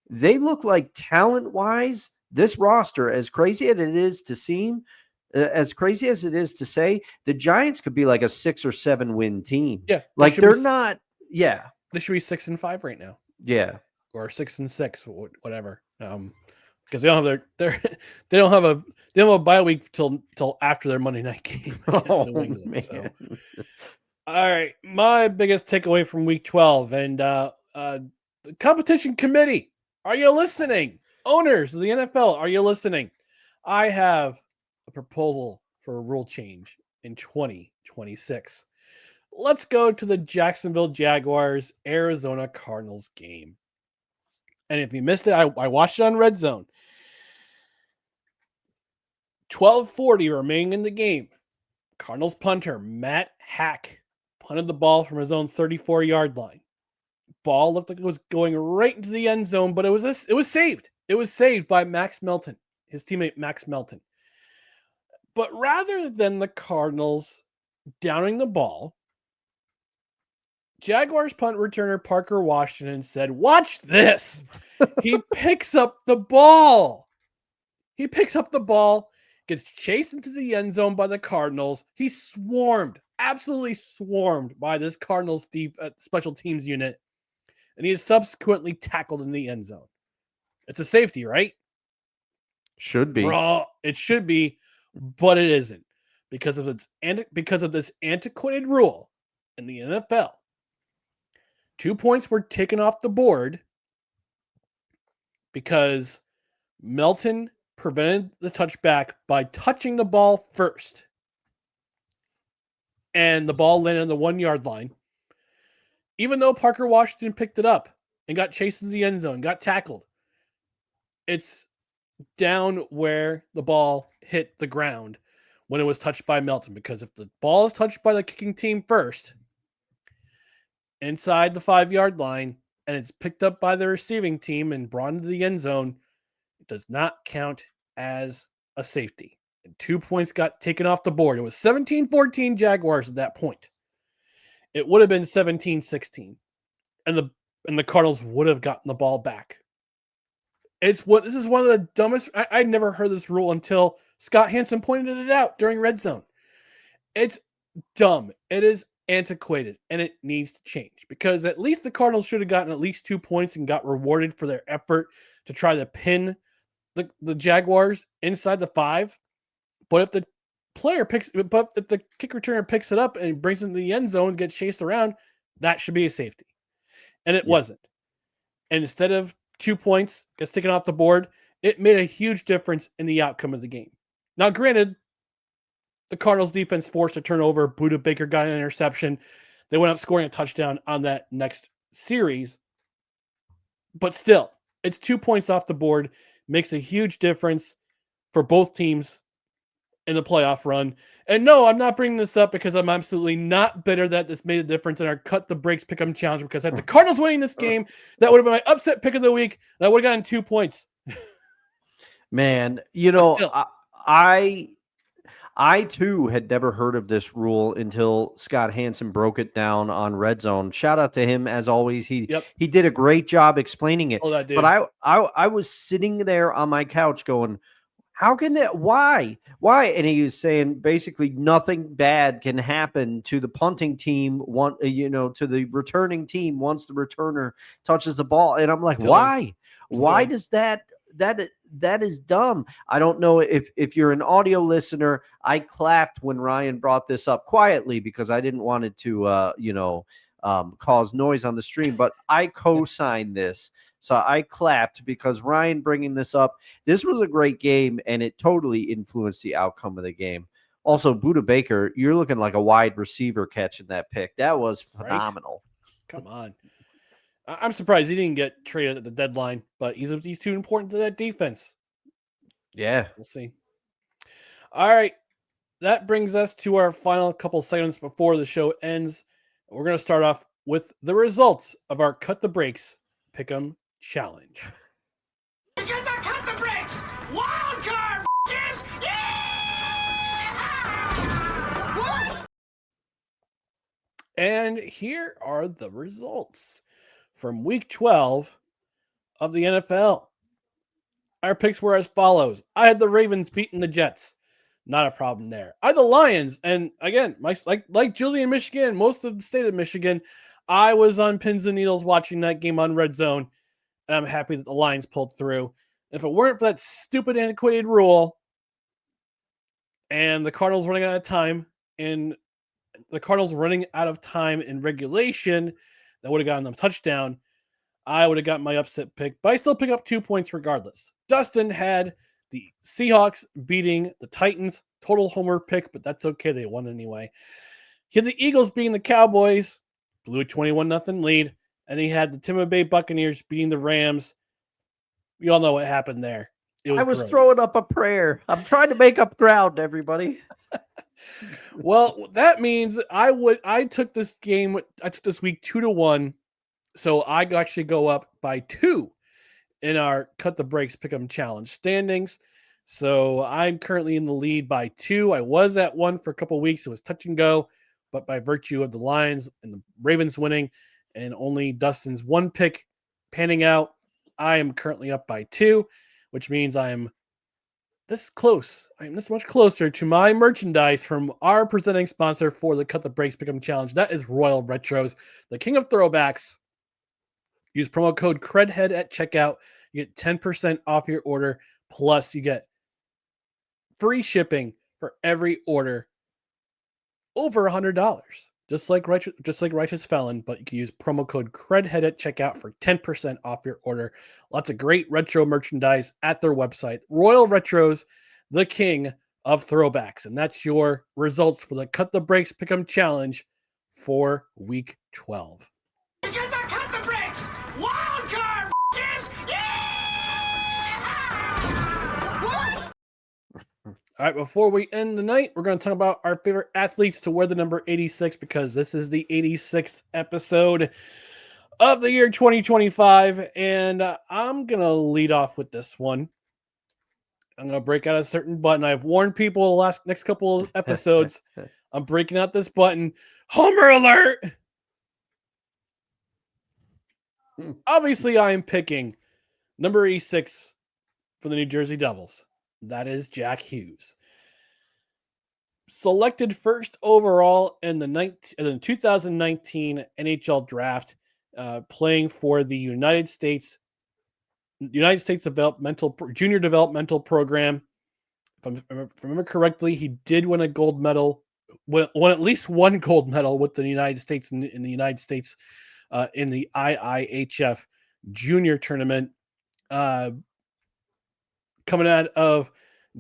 they look like talent-wise, this roster, as crazy as it is to seem, as crazy as it is to say, the Giants could be like a 6 or 7 win team. Yeah. Like they're not. Yeah. They should be 6-5 right now. Yeah. Or 6-6, whatever. Because they don't have they don't have a bye week till after their Monday night game against New England. Man. So. All right, my biggest takeaway from Week 12 and the competition committee. Are you listening? Owners of the NFL, are you listening? I have a proposal for a rule change in 2026. Let's go to the Jacksonville Jaguars Arizona Cardinals game. And if you missed it, I watched it on Red Zone. 12:40 remaining in the game. Cardinals punter Matt Hack punted the ball from his own 34-yard line. Ball looked like it was going right into the end zone, but it was saved. It was saved by Max Melton, his teammate Max Melton. But rather than the Cardinals downing the ball, Jaguars punt returner Parker Washington said, "Watch this." He picks up the ball. Gets chased into the end zone by the Cardinals. He's absolutely swarmed by this Cardinals special teams unit. And he is subsequently tackled in the end zone. It's a safety, right? Should be. It should be, but it isn't. Because of this antiquated rule in the NFL. 2 points were taken off the board because Melton prevented the touchback by touching the ball first. And the ball landed on the 1-yard line. Even though Parker Washington picked it up and got chased into the end zone, got tackled, it's down where the ball hit the ground when it was touched by Melton. Because if the ball is touched by the kicking team first, inside the 5-yard line, and it's picked up by the receiving team and brought into the end zone, it does not count as a safety. And 2 points got taken off the board. It was 17-14 Jaguars at that point. It would have been 17-16. And and the Cardinals would have gotten the ball back. This is one of the dumbest. I never heard this rule until Scott Hansen pointed it out during Red Zone. It's dumb. It is antiquated, and it needs to change because at least the Cardinals should have gotten at least 2 points and got rewarded for their effort to try to pin the Jaguars inside the 5. But if the kick returner picks it up and brings it into the end zone and gets chased around, that should be a safety. And it wasn't. And instead of 2 points gets taken off the board, it made a huge difference in the outcome of the game. Now, granted, the Cardinals defense forced a turnover. Buda Baker got an interception. They went up scoring a touchdown on that next series. But still, it's 2 points off the board. Makes a huge difference for both teams in the playoff run. And no, I'm not bringing this up because I'm absolutely not bitter that this made a difference in our cut the breaks pick'em challenge, because had the Cardinals winning this game, that would have been my upset pick of the week, and I would have gotten 2 points. Man, I too had never heard of this rule until Scott Hansen broke it down on Red Zone. Shout out to him as always. He did a great job explaining it. Oh, that dude. But I was sitting there on my couch going, how can that? Why? And he was saying basically nothing bad can happen to the punting team, to the returning team once the returner touches the ball. And I'm like, why? Why does that is dumb. I don't know if you're an audio listener. I clapped when Ryan brought this up quietly because I didn't want it to cause noise on the stream, but I co-signed this. So I clapped because Ryan bringing this up. This was a great game, and it totally influenced the outcome of the game. Also, Buda Baker, you're looking like a wide receiver catching that pick. That was phenomenal. Right? Come on. I'm surprised he didn't get traded at the deadline, but he's too important to that defense. Yeah. We'll see. All right. That brings us to our final couple segments before the show ends. We're going to start off with the results of our Cut the Breaks Pick'em Challenge. Because I cut the breaks! Wild card, bitches! Yeah! What? And here are the results from week 12 of the NFL. Our picks were as follows. I had the Ravens beating the Jets. Not a problem there. I had the Lions, and again, like Julian, Michigan, most of the state of Michigan, I was on pins and needles watching that game on Red Zone, and I'm happy that the Lions pulled through. If it weren't for that stupid antiquated rule and the Cardinals running out of time in regulation, that would have gotten them a touchdown, I would have gotten my upset pick, but I still pick up 2 points regardless. Dustin had the Seahawks beating the Titans. Total homer pick, but that's okay. They won anyway. He had the Eagles beating the Cowboys. Blew a 21-0 lead. And he had the Tampa Bay Buccaneers beating the Rams. We all know what happened there. I was throwing up a prayer. I'm trying to make up ground, everybody. Well, that means I took this week 2-1. So I actually go up by 2 in our Cut the Breaks Pick'em Challenge standings. So I'm currently in the lead by 2. I was at 1 for a couple of weeks. It was touch and go, but by virtue of the Lions and the Ravens winning and only Dustin's 1 pick panning out, I am currently up by 2, which means I am this close. I am this much closer to my merchandise from our presenting sponsor for the Cut the Breaks Pick'em Challenge. That is Royal Retros, the king of throwbacks. Use promo code CREDHEAD at checkout. You get 10% off your order. Plus, you get free shipping for every order over $100. Just like Righteous Felon, but you can use promo code CREDHEAD at checkout for 10% off your order. Lots of great retro merchandise at their website. Royal Retros, the king of throwbacks. And that's your results for the Cut the Breaks Pick'em Challenge for week 12. Because I cut the breaks! Wild card, bitches! Yeah! What? All right, before we end the night, we're going to talk about our favorite athletes to wear the number 86 because this is the 86th episode of the year 2025. And I'm going to lead off with this one. I'm going to break out a certain button. I've warned people the next couple of episodes. I'm breaking out this button. Homer alert! Obviously, I am picking number 86 for the New Jersey Devils. That is Jack Hughes. Selected first overall in the 2019 NHL draft, playing for the United States Junior Developmental Program. If I remember correctly, he did win a gold medal, won at least one gold medal with the United States in the United States in the IIHF Junior Tournament. Coming out of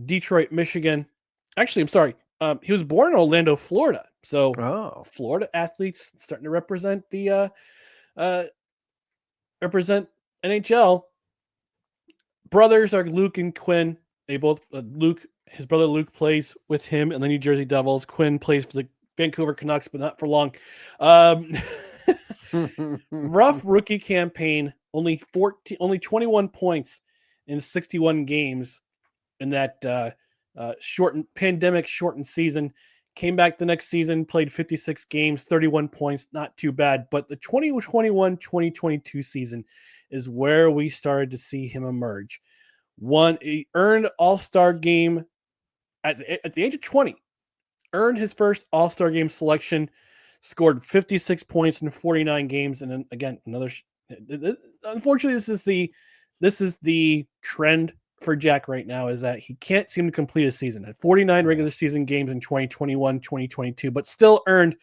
Detroit, Michigan. Actually, I'm sorry. He was born in Orlando, Florida. So Florida athletes starting to represent the represent NHL. Brothers are Luke and Quinn. They both his brother Luke plays with him in the New Jersey Devils. Quinn plays for the Vancouver Canucks, but not for long. Rough rookie campaign. Only 21 points in 61 games in that pandemic shortened season. Came back the next season, played 56 games, 31 points, not too bad. But the 2021-2022 season is where we started to see him emerge. He earned All-Star game at the age of 20. Earned his first All-Star game selection, scored 56 points in 49 games, and then again unfortunately this is the trend for Jack right now, is that he can't seem to complete a season. Had 49 regular season games in 2021, 2022, but still earned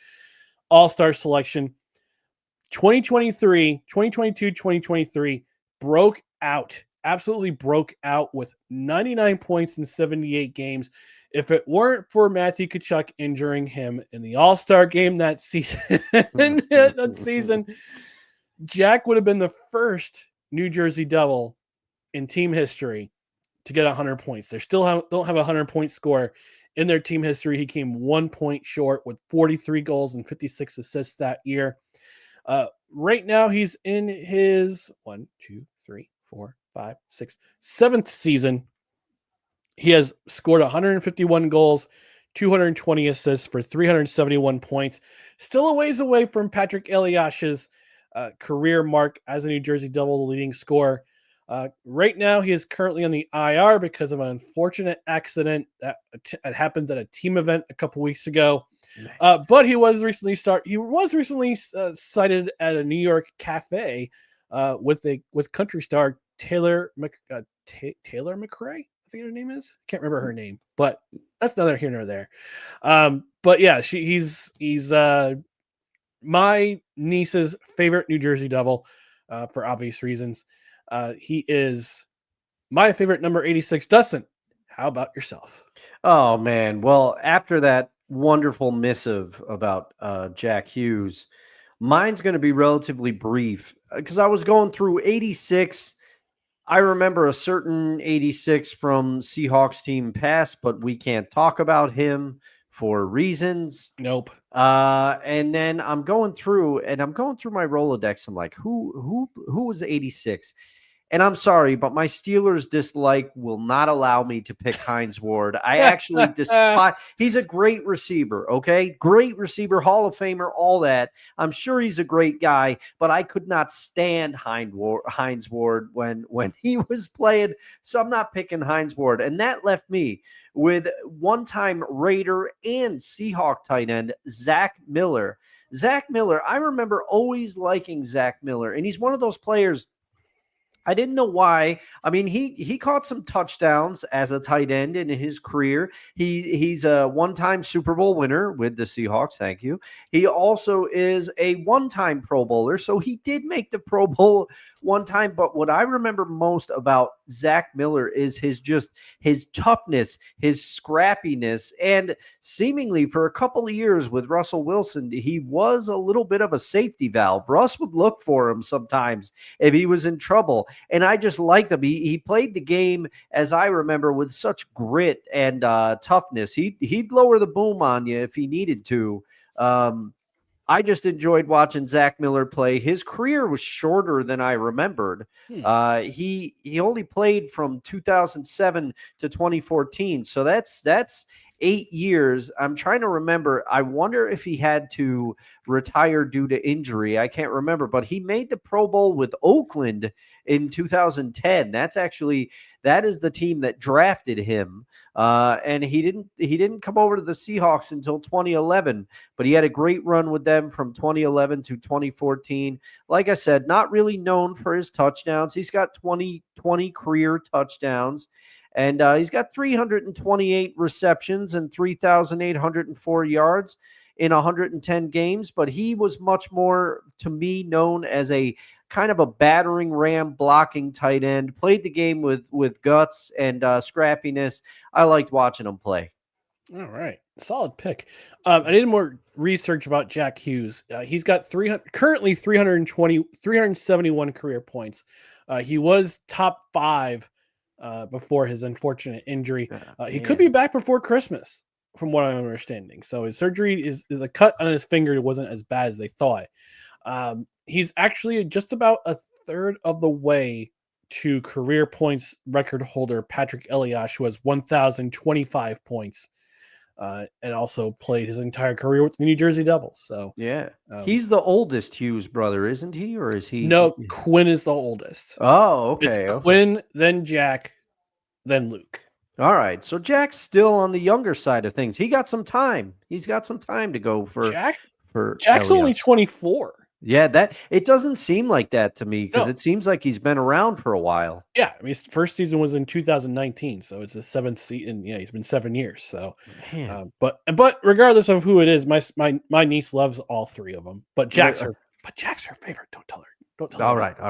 All-Star selection. 2023 absolutely broke out with 99 points in 78 games. If it weren't for Matthew Tkachuk injuring him in the All-Star game that season, Jack would have been the first New Jersey Devil in team history to get 100 points. They still don't have a 100-point score in their team history. He came 1 point short with 43 goals and 56 assists that year. Right now, he's in his 7th season. He has scored 151 goals, 220 assists for 371 points. Still a ways away from Patrick Eliash's career mark as a New Jersey Devil, the leading scorer. Right now, he is currently on the IR because of an unfortunate accident that happened at a team event a couple weeks ago. Nice. But he was recently cited at a New York cafe with country star Taylor McRae, I think her name is. Can't remember her name, but that's neither here nor there. But yeah, he's my niece's favorite New Jersey Devil for obvious reasons. He is my favorite number 86. Dustin, how about yourself? Oh, man. Well, after that wonderful missive about Jack Hughes, mine's going to be relatively brief because I was going through 86. I remember a certain 86 from Seahawks team past, but we can't talk about him for reasons. Nope. And then I'm going through my Rolodex. I'm like, who was 86? And I'm sorry, but my Steelers dislike will not allow me to pick Hines Ward. I actually despise. He's a great receiver, okay? Great receiver, Hall of Famer, all that. I'm sure he's a great guy, but I could not stand Hines Ward when he was playing. So I'm not picking Hines Ward. And that left me with one-time Raider and Seahawk tight end, Zach Miller. Zach Miller, I remember always liking Zach Miller, and he's one of those players. I didn't know why. I mean, he caught some touchdowns as a tight end in his career. He's a one-time Super Bowl winner with the Seahawks. Thank you. He also is a one-time Pro Bowler, so he did make the Pro Bowl one time. But what I remember most about Zach Miller is his toughness, his scrappiness, and seemingly for a couple of years with Russell Wilson, he was a little bit of a safety valve. Russ would look for him sometimes if he was in trouble. And I just liked him. He played the game, as I remember, with such grit and toughness. He'd lower the boom on you if he needed to. I just enjoyed watching Zach Miller play. His career was shorter than I remembered. He only played from 2007 to 2014. So that's 8 years. I'm trying to remember. I wonder if he had to retire due to injury. I can't remember, but he made the Pro Bowl with Oakland in 2010. That is the team that drafted him. And he didn't come over to the Seahawks until 2011, but he had a great run with them from 2011 to 2014. Like I said, not really known for his touchdowns. He's got 20 career touchdowns. And he's got 328 receptions and 3,804 yards in 110 games. But he was much more, to me, known as a kind of a battering ram blocking tight end. Played the game with guts and scrappiness. I liked watching him play. All right. Solid pick. I did more research about Jack Hughes. He's got currently 371 career points. He was top 5 before his unfortunate injury. He could be back before Christmas, from what I'm understanding. So his surgery is a cut on his finger. It wasn't as bad as they thought. He's actually just about a third of the way to career points record holder Patrick Eliash, who has 1,025 points. And also played his entire career with the New Jersey Devils. So he's the oldest Hughes brother, isn't he? Or is he? No, Quinn is the oldest. Oh, okay. It's Quinn, then Jack, then Luke. All right. So Jack's still on the younger side of things. He got some time. He's got some time to go for Jack's Elias. only 24. Yeah, that it doesn't seem like that to me because No. it seems like he's been around for a while. Yeah, I mean, his first season was in 2019, so it's the 7th season. Yeah, he's been 7 years. So, but regardless of who it is, my niece loves all 3 of them. But Jack's her favorite. Don't tell her. Don't tell her. All right.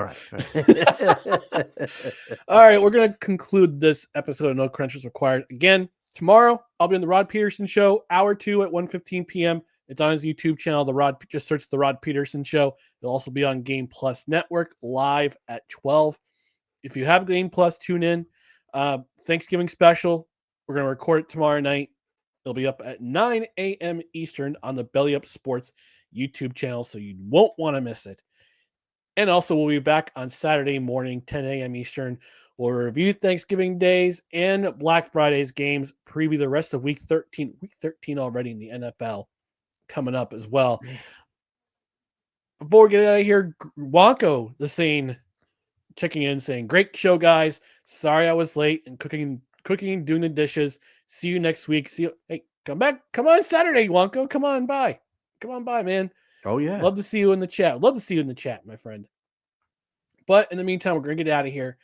All right, we're gonna conclude this episode of No Credentials Required. Again, tomorrow I'll be on the Rod Peterson Show, hour 2 at 1:15 p.m. It's on his YouTube channel. Just search the Rod Peterson Show. It'll also be on Game Plus Network live at 12. If you have Game Plus, tune in. Thanksgiving special. We're going to record it tomorrow night. It'll be up at 9 a.m. Eastern on the Belly Up Sports YouTube channel, so you won't want to miss it. And also, we'll be back on Saturday morning, 10 a.m. Eastern. We'll review Thanksgiving Days and Black Friday's games, preview the rest of Week 13. Week 13 already in the NFL coming up as well. Before we get out of here, Wonko, the scene, checking in, saying, "Great show, guys. Sorry I was late and cooking and doing the dishes. See you next week. See you. Hey, come back. Come on Saturday, Wonko. Come on by. Come on by, man. Oh, yeah. Love to see you in the chat. Love to see you in the chat, my friend. But in the meantime, we're going to get out of here.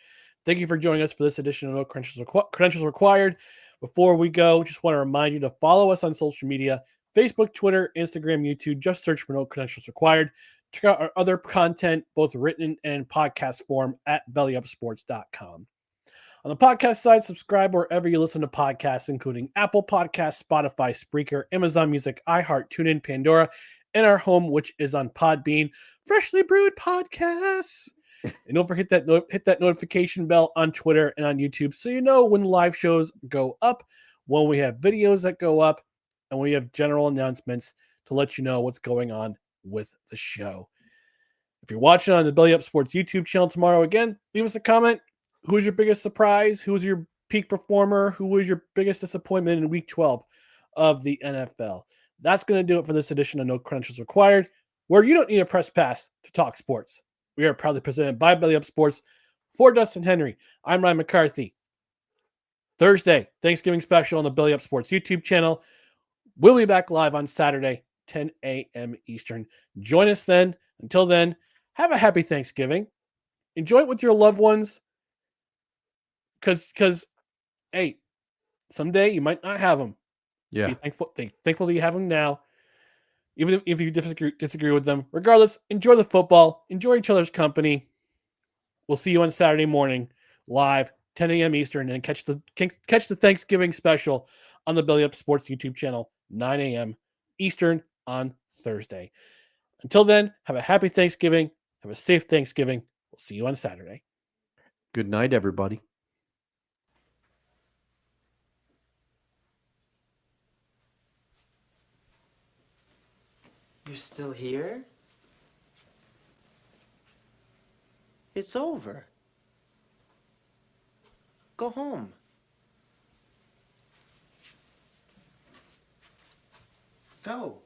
Thank you for joining us for this edition of No Credentials Required. Before we go, just want to remind you to follow us on social media, Facebook, Twitter, Instagram, YouTube. Just search for No Credentials Required. Check out our other content, both written and in podcast form, at bellyupsports.com. On the podcast side, subscribe wherever you listen to podcasts, including Apple Podcasts, Spotify, Spreaker, Amazon Music, iHeart, TuneIn, Pandora, and our home, which is on Podbean, Freshly Brewed Podcasts. And don't forget hit that notification bell on Twitter and on YouTube so you know when live shows go up, when we have videos that go up, and we have general announcements to let you know what's going on with the show. If you're watching on the Belly Up Sports YouTube channel tomorrow, again, leave us a comment. Who's your biggest surprise? Who's your peak performer? Who was your biggest disappointment in Week 12 of the NFL? That's going to do it for this edition of No Credentials Required, where you don't need a press pass to talk sports. We are proudly presented by Belly Up Sports. For Dustin Henry, I'm Ryan McCarthy. Thursday, Thanksgiving special on the Belly Up Sports YouTube channel. We'll be back live on Saturday, 10 a.m. Eastern. Join us then. Until then, have a happy Thanksgiving. Enjoy it with your loved ones. Because, hey, someday you might not have them. Yeah. Be thankful that you have them now. Even if you disagree with them. Regardless, enjoy the football. Enjoy each other's company. We'll see you on Saturday morning, live, 10 a.m. Eastern, and catch the Thanksgiving special on the Belly Up Sports YouTube channel, 9 a.m. Eastern on Thursday. Until then, have a happy Thanksgiving. Have a safe Thanksgiving. We'll see you on Saturday. Good night, everybody. You're still here? It's over. Go home. go.